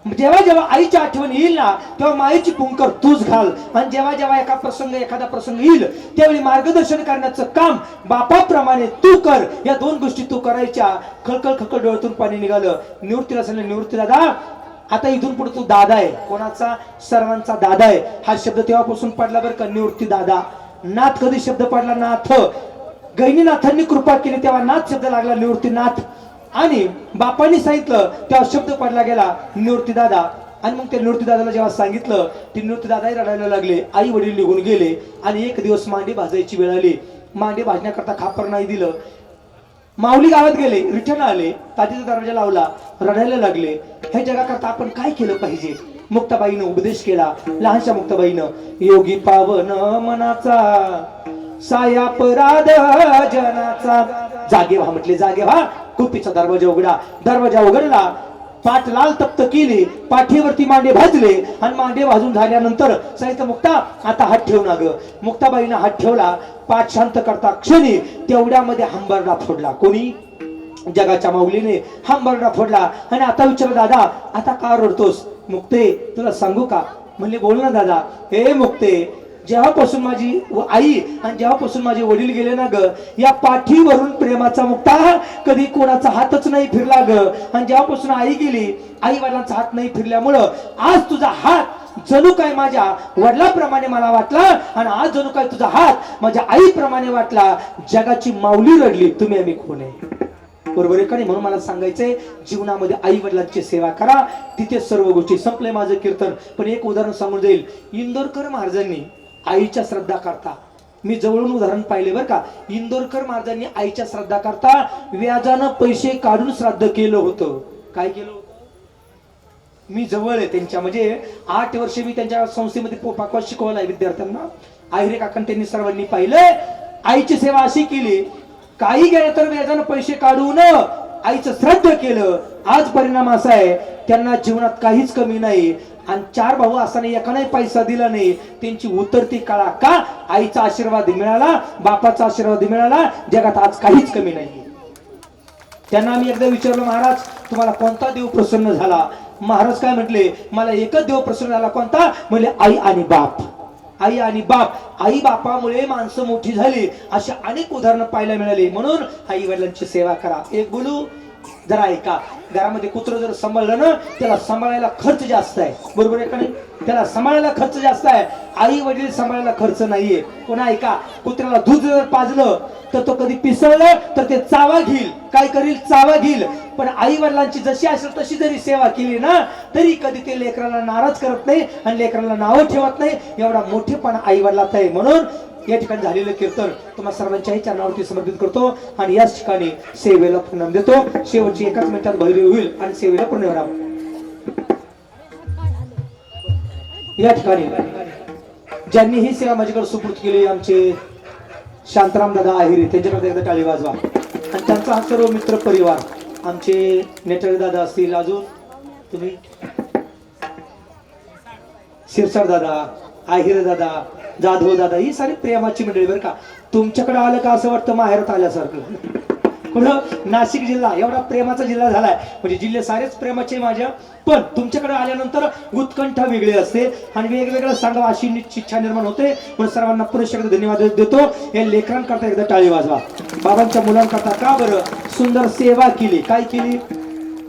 Speaker 3: जेव्हा जेव्हा आईची आठवण येईल ना, तेव्हा माईची पुंकर तूच घाल. आणि जेव्हा जेव्हा एखादा प्रसंग येईल त्यावेळी मार्गदर्शन करण्याचं काम बापाप्रमाणे तू कर. या दोन गोष्टी तू करायच्या. खळखळ खळखळ डोळ्यातून पाणी निघालं. निवृत्तीला सांगितलं, निवृत्ती दादा आता इथून पुढे तू दादा आहे. कोणाचा? सर्वांचा दादा आहे. हा शब्द तेव्हापासून पडला बरं का, निवृत्ती दादा. नाथ कधी शब्द पडला? नाथ. गैनीनाथांनी कृपा केली तेव्हा नाथ शब्द लागला, निवृत्तीनाथ. आणि बापांनी सांगितलं तेव्हा शब्द पडला गेला, निवृत्ती दादा. आणि मग त्या निवृत्ती दादाला जेव्हा सांगितलं, ती निवृत्ती दादाही रडायला लागले. आई वडील निघून गेले आणि एक दिवस मांडी भाजायची वेळ आली. मांडी भाजण्याकरता खापर नाही दिलं. माऊली गावात गेले, रिटर्न आले, ताजीचा दरवाजा लावला, रडायला लागले. हे जगाकरता आपण काय केलं पाहिजे? मुक्ताबाईनं उपदेश केला. लहानशा मुक्ताबाईनं, योगी पावन मनाचा सायापराध जनाचा, जागे व्हा म्हटले, जागे व्हा. कुपीचा दरवाजा उघडा. दरवाजा उघडला, पाठ लाल तप्त केली, पाठीवरती मांडे भाजले आणि मांडे भाजून झाल्यानंतर सांगितलं, मुक्ता आता हात ठेवू ना ग. मुक्ताबाईनं हात ठेवला. पाठ शांत करता क्षणी तेवढ्यामध्ये हंबरडा फोडला. कोणी? जगाच्या माऊलीने हंबरडा फोडला. आणि आता विचारलं, दादा आता का रडतोस? मुक्ते तुला सांगू का? म्हणले बोल ना दादा. हे मुक्ते, जेव्हापासून माझी आई आणि जेव्हापासून माझे वडील गेले ना ग, या पाठीवरून प्रेमाचा मुक्ता कधी कोणाचा हातच नाही फिरला ग. आणि जेव्हापासून आई गेली, आई वडिलांचा हात नाही फिरल्यामुळं आज तुझा हात जणू काय माझ्या वडिलाप्रमाणे मला वाटला आणि आज जणू काय तुझा हात माझ्या आईप्रमाणे वाटला. जगाची माऊली रडली, तुम्ही आम्ही कोण आहे? बरोबर आहे का नाही? म्हणून मला सांगायचंय, जीवनामध्ये आई वडिलांची सेवा करा, तिथे सर्व गोष्टी. संपले माझं कीर्तन, पण एक उदाहरण सांगून जाईल. इंदोरकर महाराजांनी आईच्या श्रद्धा करता, मी जवळून उदाहरण पाहिले बरं का. इंदोरकर महाराजांनी आईच्या श्रद्धा करता व्याजानं पैसे काढून श्राद्ध केलं होतं. काय केलं होतं? मी जवळ आहे त्यांच्या, म्हणजे 8 वर्ष मी त्यांच्या संस्थेमध्ये पाकवाद शिकवला आहे विद्यार्थ्यांना. आहिरे काकां त्यांनी सर्वांनी पाहिलं. आईची सेवा अशी केली, काही गेलं तर व्याजानं पैसे काढून आईचं श्राद्ध केलं. आज परिणाम असा आहे त्यांना जीवनात काहीच कमी नाही. आणि 4 भाऊ असताना एकाने पैसा दिला नाही. त्यांची उतरती काळा का? आईचा आशीर्वाद मिळाला, बापाचा आशीर्वाद मिळाला. जगात आज काहीच कमी नाही. त्यांना आम्ही एकदा विचारलं, महाराज तुम्हाला कोणता देव प्रसन्न झाला? महाराज काय म्हटले, मला एकच देव प्रसन्न झाला. कोणता? म्हणजे आई आणि बाप. आई आणि बाप. आई बापामुळे माणसं मोठी झाली. अशा अनेक उदाहरणं पाहायला मिळाली. म्हणून आई वडिलांची सेवा करा. एक बोलू जरा ऐका. घरामध्ये कुत्र जर सांभाळलं ना, त्याला सांभाळायला खर्च जास्त आहे. बरोबर आहे का नाही? त्याला सांभाळायला खर्च जास्त आहे. आई वडील सांभाळायला खर्च नाहीये. कोणा ऐका, कुत्र्याला दूध जर पाजलं तर तो कधी पिसळलं तर ते चावा घेईल. काय करील? चावा घेईल. पण आई वडिलांची जशी असेल तशी जरी सेवा केली ना, तरी कधी ते लेकराला नाराज करत नाही आणि लेकराला नावं ठेवत नाही. एवढा मोठेपणा आई वडिलात आहे. म्हणून या ठिकाणी झालेलं कीर्तन तुम्हा सर्वांच्याही चरणावरती समर्पित करतो आणि याच ठिकाणी सेवेला पूर्ण देतो. शेवटची 1 मिनिटात भैरवी होईल आणि सेवेला पूर्ण राहा. या ठिकाणी ज्यांनी ही सेवा माझ्याकडे सुपूर्द केली, आमचे शांताराम दादा आहिरे, त्यांच्याकडे एकदा टाळी वाजवा. आणि त्यांचा हा सर्व मित्र परिवार, आमचे नेटळे दादा असतील, अजून तुम्ही शिरसाट दादा, आहिरे दादा, जाधव दादा, ही सारी प्रेमाची मंडळी बरं का. तुमच्याकडे आलं का असं वाटतं माहेरात आल्यासारखं. कुठं? नाशिक जिल्हा एवढा प्रेमाचा जिल्हा झालाय. म्हणजे जिल्हे सारेच प्रेमाचे माझ्या. पण तुमच्याकडे आल्यानंतर उत्कंठा वेगळी असते आणि वेगवेगळं सांगावं अशी इच्छा निर्माण होते. म्हणून सर्वांना पुरुष धन्यवाद देतो. या लेकरांकरता एकदा टाळी वाजवा. बाबांच्या मुलांकरता का बरं? सुंदर सेवा केली. काय केली?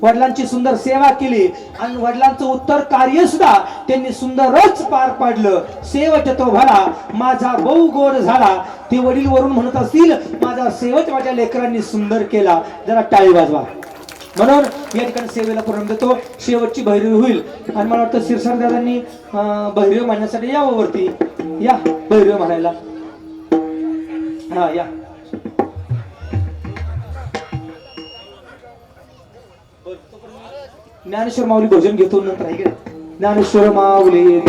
Speaker 3: वडिलांची सुंदर सेवा केली आणि वडिलांचं उत्तर कार्य सुद्धा त्यांनी सुंदरच पार पाडलं. शेवट तो भला माझा बहु गोड झाला. ते वडील वरून म्हणत असतील, माझा शेवट माझ्या लेकरांनी सुंदर केला. जरा टाळी वाजवा. म्हणून या ठिकाणी सेवेला पूर्ण देतो. शेवटची भैरवी होईल आणि मला वाटतं शिरसाट दादांनी भैरवी म्हणण्यासाठी यावं वरती. या भैरवी म्हणायला. हा या. ज्ञानेश्वर माऊली भोजन घेतो नंतर आहे का? ज्ञानेश्वर माऊली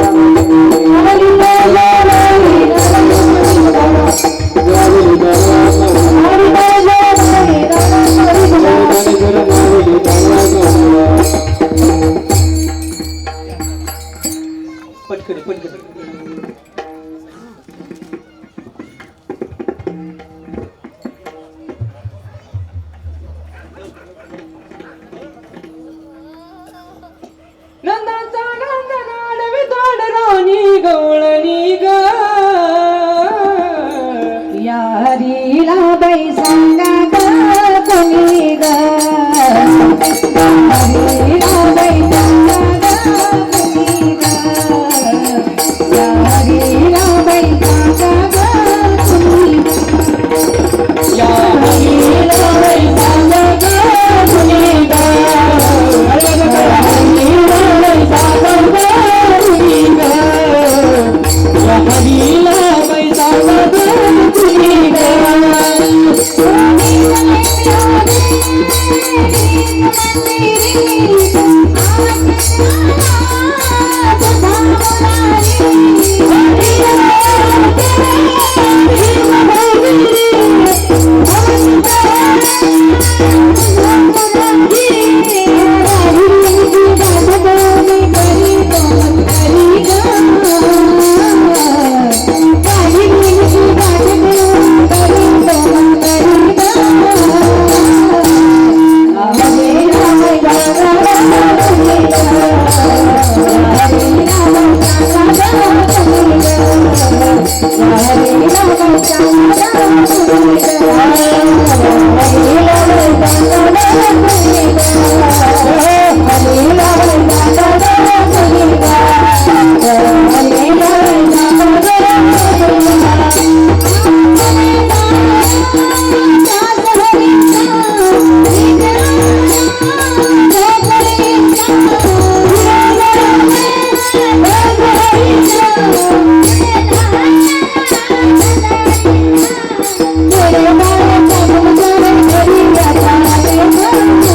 Speaker 3: पटकन पटकन.
Speaker 2: नंदाचा नंदनाड विधाड राणी गवळणी ग यारीला बाई सांगा ग कोणी ग यारीला बाई सांगा ग कोणी ग यारीला बाई सांगा ग कोणी यारीला बाई सांगा ग कोणी ग
Speaker 4: Thank you.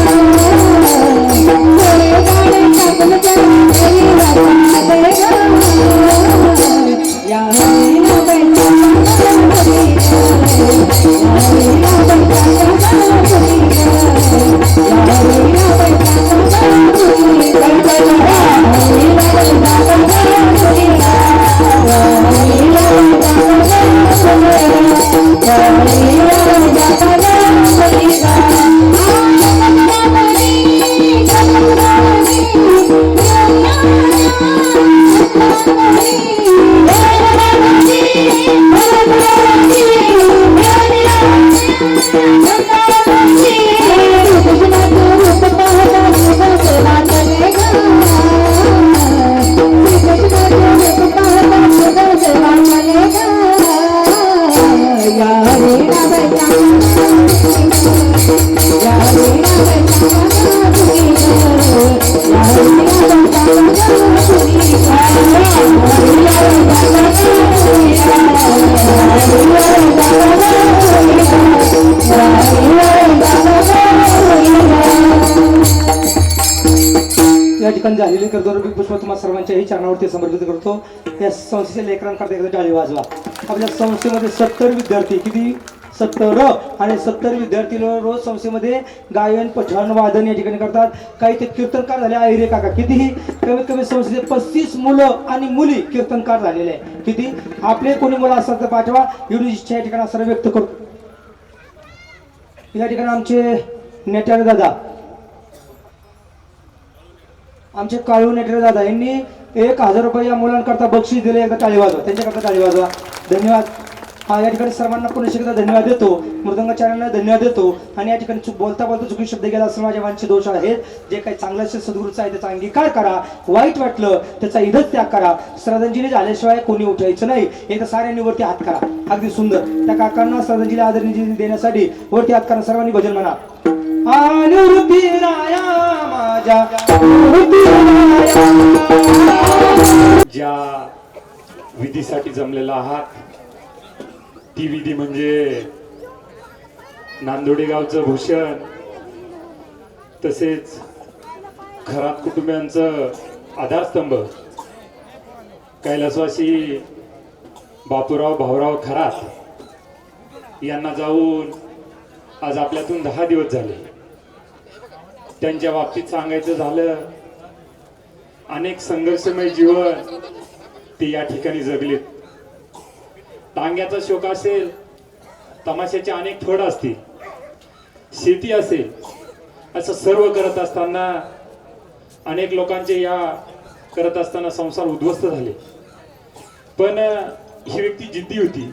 Speaker 3: या ठिकाणी झालेली कर्जरूपी पुष्प तुम्हा सर्वांच्याही चरणावरती समर्पित करतो. या संस्थेच्या लेकरांकरता एकदा टाळी वाजवा. आपल्या संस्थेमध्ये 70 विद्यार्थी, किती 70 आणि 70 विद्यार्थी रोज संस्थेमध्ये गायन पठण वादन या ठिकाणी करतात. काही ते कीर्तनकार झाले आहिरे काका. कितीही कमीत कमी संस्थेचे 35 मुलं आणि मुली कीर्तनकार झालेले आहे. किती आपले कोणी मुलं असतात तर पाठवा. एवढी इच्छा या ठिकाणी असं व्यक्त करतो. या ठिकाणी आमचे नेटाळे दादा, आमचे काळू नेटाळे दादा यांनी 1000 रुपये या मुलांकरता बक्षीस दिले. एकदा टाळी वाजवा, त्यांच्याकरता टाळी वाजवा. धन्यवाद. या ठिकाणी सर्वांना पुन्हा एकदा धन्यवाद देतो. मृदंग चॅनलला धन्यवाद देतो. आणि या ठिकाणी बोलता बोलता चुकी शब्द गेला असं माझ्या वांचे दोष आहेत. जे काही चांगलं असेल सद्गुरूचा आहे त्याचा अंगीकार करा. वाईट वाटलं त्याचा इधच त्याग करा. श्रद्धांजली झाल्याशिवाय कोणी उठायचं नाही. एकदा साऱ्यांनी वरती हात करा. अगदी सुंदर. त्या काकांना श्रद्धांजली आदरांजली देण्यासाठी वरती हात करा. सर्वांनी भजन म्हणा. अनुरूपी राया माझ्या
Speaker 4: ज्या विधीसाठी जमलेला आहात ती विधी म्हणजे नांदोडे गावचं भूषण, तसेच खरात कुटुंबियांचं आधारस्तंभ कैलासवासी बापूराव भाऊराव खरात यांना जाऊन आज आपल्यातून 10 दिवस झाले. त्यांच्या बाबतीत सांगायचं झालं, अनेक संघर्षमय जीवन ते या ठिकाणी जगलेत. टांग्याचा शोक असेल, तमाशाचे अनेक फड असतील, शेती असेल, असं सर्व करत असताना अनेक लोकांचे या करत असताना संसार उद्ध्वस्त झाले. पण ही व्यक्ती जिद्दी होती.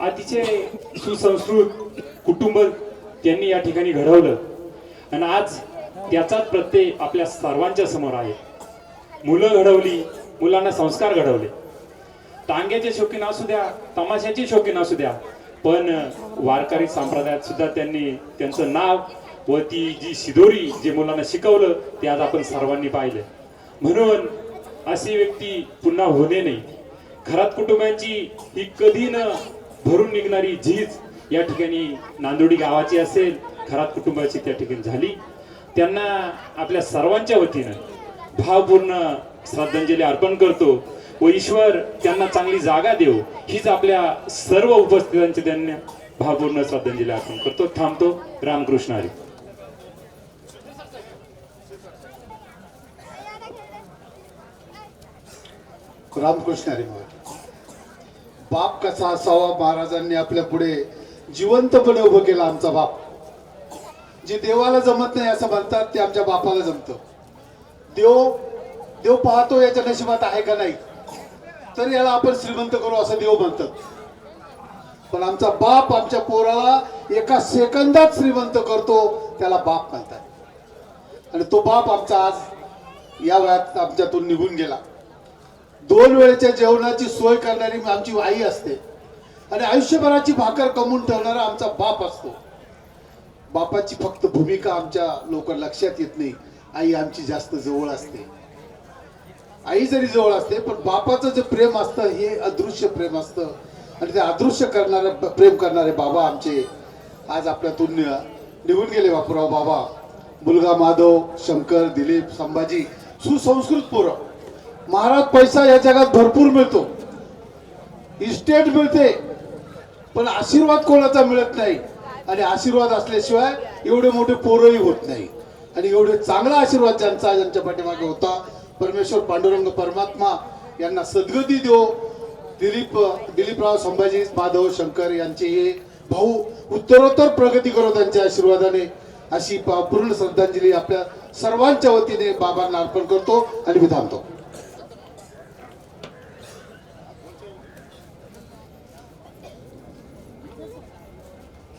Speaker 4: अतिशय सुसंस्कृत कुटुंब त्यांनी या ठिकाणी घडवलं आणि आज त्याचाच प्रत्यय आपल्या सर्वांच्या समोर आहे. मुलं घडवली, मुलांना संस्कार घडवले. टांग्याचे शौकीन असू द्या, तमाशाचे शौकीन असू द्या, पण वारकरी संप्रदायात सुद्धा त्यांनी त्यांचं नाव व ती जी शिदोरी जे मुलांना शिकवलं ते आज आपण सर्वांनी पाहिलं. म्हणून अशी व्यक्ती पुन्हा होणे नाही. खरात कुटुंबांची ही कधी न भरून निघणारी झीज या ठिकाणी नांदोडी गावाची असेल, खरात कुटुंबाची त्या ठिकाणी झाली. त्यांना आपल्या सर्वांच्या वतीनं भावपूर्ण श्रद्धांजली अर्पण करतो व ईश्वर त्यांना चांगली जागा देव हीच आपल्या सर्व उपस्थितांची त्यांना भावपूर्ण श्रद्धांजली अर्पण करतो. थांबतो. रामकृष्ण हरी.
Speaker 5: रामकृष्ण हरी. बाप कसा असावा महाराजांनी आपल्या पुढे जिवंतपणे उभं केलं. आमचा बाप जे देवाला जमत नाही असं म्हणतात ते आमच्या बापाला जमतं. देव पाहतो याच्या नशिबात आहे का नाही, तर याला आपण श्रीमंत करू असं देव म्हणतात. पण आमचा बाप आमच्या पोराला एका सेकंदात श्रीमंत करतो, त्याला बाप म्हणतात. आणि तो बाप आमचा आज या वयात आमच्यातून निघून गेला. 2 वेळेच्या जेवणाची सोय करणारी आमची आई असते आणि आयुष्यभराची भाकर कमवून ठेवणारा आमचा बाप असतो. बापाची फक्त भूमिका आमच्या लोक लक्षात येत नाही. आई आमची जास्त जवळ असते. आई जरी जवळ असते पण बापाचं जे प्रेम असतं हे अदृश्य प्रेम असतं. आणि ते अदृश्य प्रेम करणारे बाबा आमचे आज आपल्यातून निघून गेले. बापूराव बाबा, मुलगा माधव, शंकर, दिलीप, संभाजी, सुसंस्कृत पोरं. महाराज पैसा या जगात भरपूर मिळतो, इस्टेट मिळते, पण आशीर्वाद कोणाचा मिळत नाही. आणि आशीर्वाद असल्याशिवाय एवढे मोठे पोरही होत नाही. आणि एवढे चांगला आशीर्वाद ज्यांच्या पाठीमागे होता, परमेश्वर पांडुरंग परमात्मा यांना सद्गती देव. दिलीपराव, संभाजी, माधव, शंकर यांचे हे भाऊ उत्तरोत्तर प्रगती करो त्यांच्या आशीर्वादाने, अशी पूर्ण श्रद्धांजली आपल्या सर्वांच्या वतीने बाबांना अर्पण करतो आणि मी थांबतो.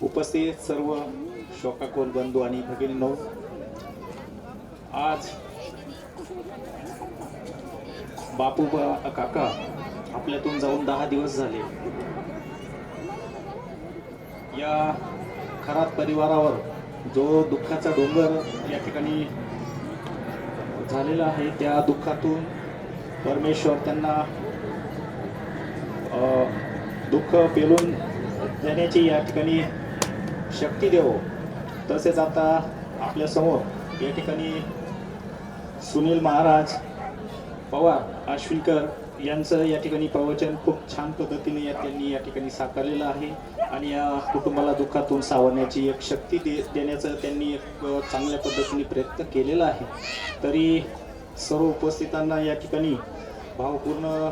Speaker 6: उपस्थित सर्व शोकाकुल बंधू आणि भगिनींनो, आज बापू काका आपल्यातून जाऊन 10 दिवस झाले. या खरात परिवारावर जो दुःखाचा डोंगर या ठिकाणी झालेला आहे, त्या दुःखातून परमेश्वर त्यांना दुःख पेलून देण्याची या ठिकाणी शक्ती देव. तसेच आता आपल्या समोर या ठिकाणी सुनील महाराज पवार आश्विनकर यांचं या ठिकाणी प्रवचन खूप छान पद्धतीने त्यांनी या ठिकाणी साकारलेलं आहे आणि या कुटुंबाला दुःखातून सावरण्याची एक शक्ती देण्याचं त्यांनी एक चांगल्या पद्धतीने प्रयत्न केलेला आहे. तरी सर्व उपस्थितांना या ठिकाणी भावपूर्ण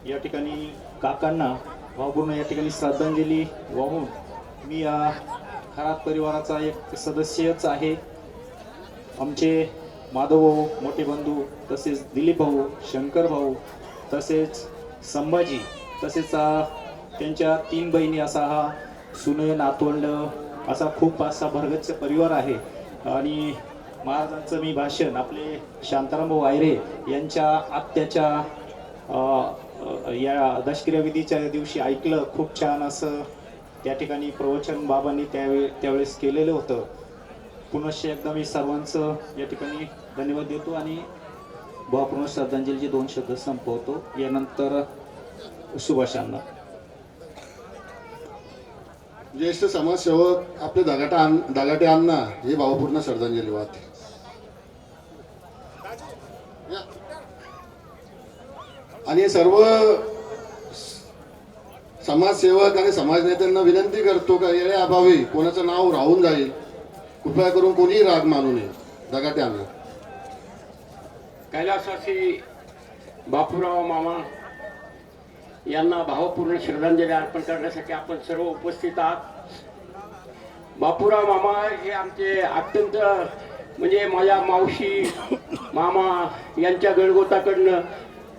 Speaker 6: या ठिकाणी काकांना भावपूर्ण या ठिकाणी श्रद्धांजली वाहून मी या खरात परिवाराचा एक सदस्यच आहे. आमचे माधव भाऊ, मोठे बंधू, तसेच दिलीप भाऊ, शंकर भाऊ, तसेच संभाजी, तसेच त्यांच्या 3 बहिणी असा हा सुने नातवंड असा खूप असा भरगच्च परिवार आहे. आणि महाराजांचं मी भाषण आपले शांताराम भाऊ आयरे यांच्या आत्याच्या या दशक्रिया विधीच्या दिवशी ऐकलं. खूप छान असं त्या ठिकाणी प्रवचन बाबांनी त्यावेळेस केलेलं होतं. पुनश्च एकदा मी सर्वांचं या ठिकाणी धन्यवाद देतो आणि भावपूर्ण श्रद्धांजलीचे 2 शब्द संपवतो. यानंतर सुभाषांना.
Speaker 5: ज्येष्ठ समाजसेवक आपले दागाटे अण्णा हे भावपूर्ण श्रद्धांजली वाहते. आणि सर्व समाजसेवक आणि समाज नेत्यांना विनंती करतो का येण्या अभावी कोणाचं नाव राहून जाईल, कृपया करून कोणीही राग मानू नये. दागाटे अण्णा.
Speaker 7: कैलासवासी बापूराव मामा यांना भावपूर्ण श्रद्धांजली अर्पण करण्यासाठी आपण सर्व उपस्थित आहात. बापूराव मामा हे आमचे अत्यंत म्हणजे माझ्या मावशी मामा यांच्या गणगोताकडनं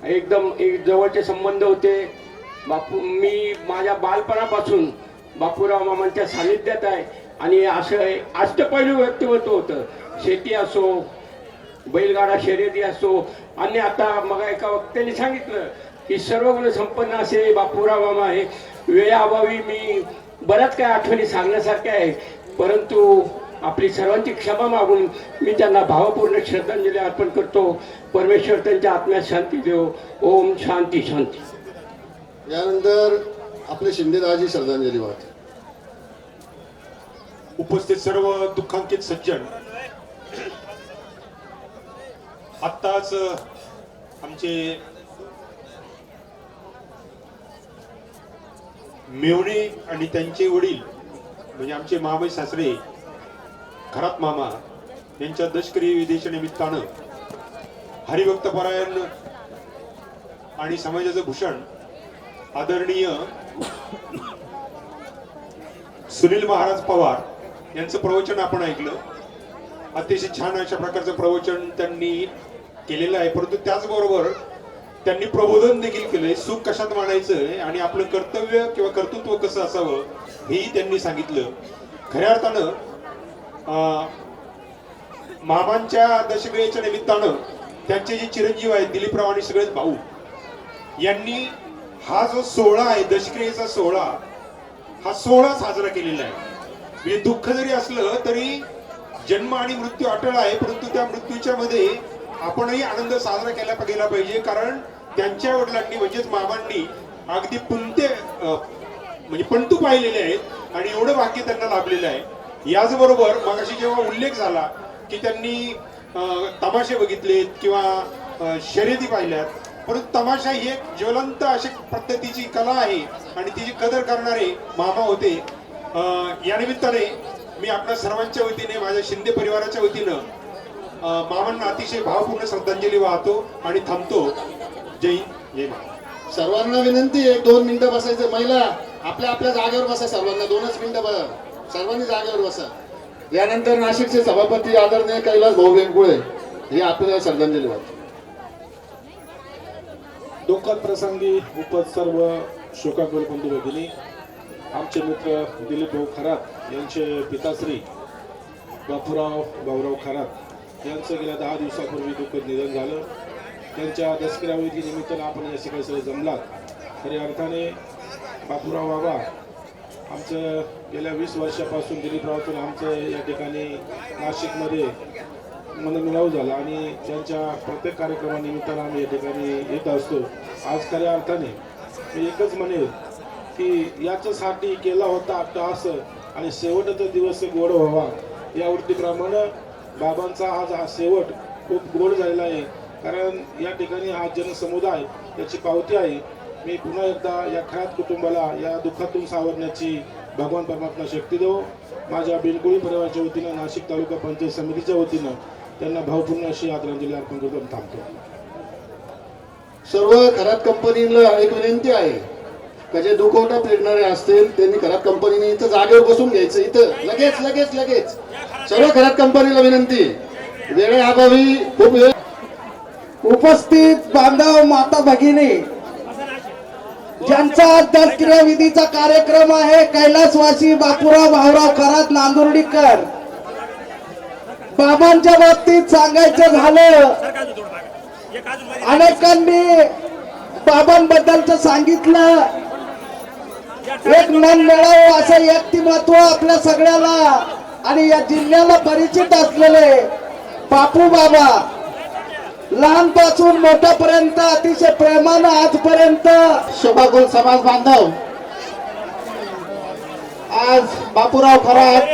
Speaker 7: एकदम एक जवळचे संबंध होते. मी माझ्या बालपणापासून बापूराव मामांच्या सानिध्यात आहे आणि असं अष्टपैलू व्यक्तिमत्व होतं. शेती असो, बैलगाडा शर्यती असो, आणि आता मग एका वक्त्याने सांगितलं की सर्व गुण संपन्न असे बापूराव मामा आहे. वेळाअभावी मी बऱ्याच काही आठवणी सांगण्यासारख्या आहे, परंतु आपली सर्वांची क्षमा मागून मी त्यांना भावपूर्ण श्रद्धांजली अर्पण करतो. परमेश्वर त्यांच्या आत्म्यात शांती देव. ओम शांती शांती.
Speaker 5: यानंतर आपले शिंदेदाजी श्रद्धांजली वाहते.
Speaker 8: उपस्थित सर्व दुःखांकित सज्जन, आत्ताच आमचे मेवणे आणि त्यांचे वडील म्हणजे आमचे मामाई सासरे खरात मामा यांच्या दशक्रिया विधीच्या निमित्तानं हरिभक्तपरायण आणि समाजाचं भूषण आदरणीय सुनील महाराज पवार यांचं प्रवचन आपण ऐकलं. अतिशय छान अशा प्रकारचं प्रवचन त्यांनी केलेलं आहे, परंतु त्याचबरोबर त्यांनी प्रबोधन देखील केलंय. सुख कशात मानायचं आणि आपलं कर्तव्य किंवा कर्तृत्व कसं असावं हेही त्यांनी सांगितलं. खऱ्या अर्थानं मामांच्या दशक्रियेच्या निमित्तानं त्यांचे जे चिरंजीव आहेत दिलीपराव आणि सगळेच भाऊ यांनी हा जो सोहळा आहे दशक्रियेचा सोहळा, हा सोहळा साजरा केलेला आहे. म्हणजे दुःख जरी असलं तरी जन्म आणि मृत्यू अटळ आहे, परंतु त्या मृत्यूच्या मध्ये आपणही आनंद साजरा केला पाहिजे. कारण त्यांच्या वडिलांनी म्हणजेच मामांनी अगदी म्हणजे पंतू पाहिलेले आहेत आणि एवढं भाग्य त्यांना लाभलेलं आहे. याचबरोबर मगाशी जेव्हा उल्लेख झाला की त्यांनी तमाशे बघितलेत किंवा शर्यती पाहिल्यात, परंतु तमाशा ही एक ज्वलंत अशी पद्धतीची कला आहे आणि तिची कदर करणारे मामा होते. या निमित्ताने मी आपल्या सर्वांच्या वतीने माझ्या शिंदे परिवाराच्या वतीनं मामांना अतिशय भावपूर्ण श्रद्धांजली वाहतो आणि थांबतो. जय हिंद, जय महाराष्ट्र.
Speaker 5: सर्वांना विनंती आहे 2 मिनिटं बसायचं. महिला आपल्या आपल्या जागेवर बसा. सर्वांना 2च मिनिटं बसा. सर्वांनी जागेवर बसा. यानंतर नाशिकचे सभापती आदरणीय कैलास भाऊ वेंगुळे हे आपल्याला श्रद्धांजली वाहतात.
Speaker 9: दुःखद प्रसंगी उपस्थित सर्व शोकाकुल बंधू भगिनी, आमचे मित्र दिलीप भाऊ खरात यांचे पिताश्री बापूराव खरात यांचं गेल्या 10 दिवसापूर्वी दुःखद निधन झालं. त्यांच्या दशक्रिया विधी निमित्तानं आपण या ठिकाणी सगळे जमलात. खऱ्या अर्थाने बापूराव बाबा आमचं गेल्या 20 वर्षापासून दिलीपरावतून आमचं या ठिकाणी नाशिकमध्ये मनमिळाव झाला आणि त्यांच्या प्रत्येक कार्यक्रमानिमित्तानं आम्ही या ठिकाणी येत असतो. आज खऱ्या अर्थाने मी एकच म्हणेल की याच्यासाठी केला होता अट्टहास आणि शेवटचा दिवस गोड व्हावा या वृत्तीप्रमाणे बाबांचा आज हा शेवट खूप गोड झालेला आहे, कारण या ठिकाणी हा जनसमुदाय याची पावती आहे. मी पुन्हा एकदा या खरात कुटुंबाला या दुःखातून सावरण्याची भगवान परमात्मा शक्ती देव. माझ्या बिलकुळी परिवाराच्या वतीनं, नाशिक तालुका पंचायत समितीच्या वतीनं त्यांना भावपूर्ण अशी आदरांजली अर्पण करतो आणि थांबतो.
Speaker 5: सर्व खरात कंपनीला एक विनंती आहे का जे दुखवटा फिरणारे असतील त्यांनी खरात कंपनीने इथं जागेवर बसून घ्यायचं. इथं लगेच लगेच लगेच सर्व खरात कंपनीला विनंती. वेळेअभावी खूप वेळ.
Speaker 1: उपस्थित बांधव माता भगिनी, ज्यांचा दसक्रिया विधीचा कार्यक्रम आहे, कैलासवासी बापूराव भाऊराव खरात नांदुर्डीकर. बाबांच्या बाबतीत सांगायचं झालं, अनेकांनी बाबांबद्दलच सांगितलं. एक मन मिळावं असं व्यक्तिमत्व आपल्या सगळ्याला आणि या जिल्ह्याला परिचित असलेले बापू बाबा, लहानपासून मोठ्यापर्यंत अतिशय प्रेमानं आजपर्यंत.
Speaker 5: शोभाकुल समाज बांधव, आज बापूराव खरात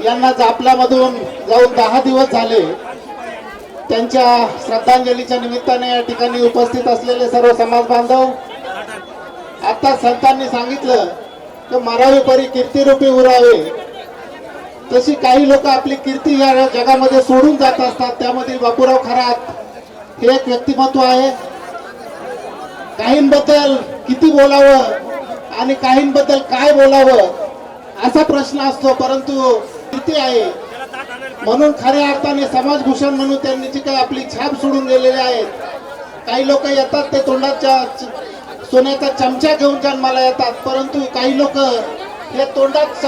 Speaker 5: यांना जापल्यामधून जाऊन 10 दिवस झाले. त्यांच्या श्रद्धांजलीच्या निमित्ताने या ठिकाणी उपस्थित असलेले सर्व समाज बांधव, आता संतांनी सांगितलं की मरावी परी कीर्तिरूपी उरावे, तशी काही लोक आपली कीर्ती या जगामध्ये सोडून जात असतात. त्यामध्ये बापूराव खरात हे एक व्यक्तिमत्व आहे. काहींबद्दल किती बोलावं आणि काहींबद्दल काय बोलावं असा प्रश्न असतो, परंतु कीर्ती आहे म्हणून खऱ्या अर्थाने समाजभूषण म्हणून त्यांनी जी काही आपली छाप सोडून गेलेली आहेत. काही लोक येतात ते तोंडाच्या सोन्याचा चमचा घेऊन जन्माला येतात, परंतु काही लोक हे तोंडात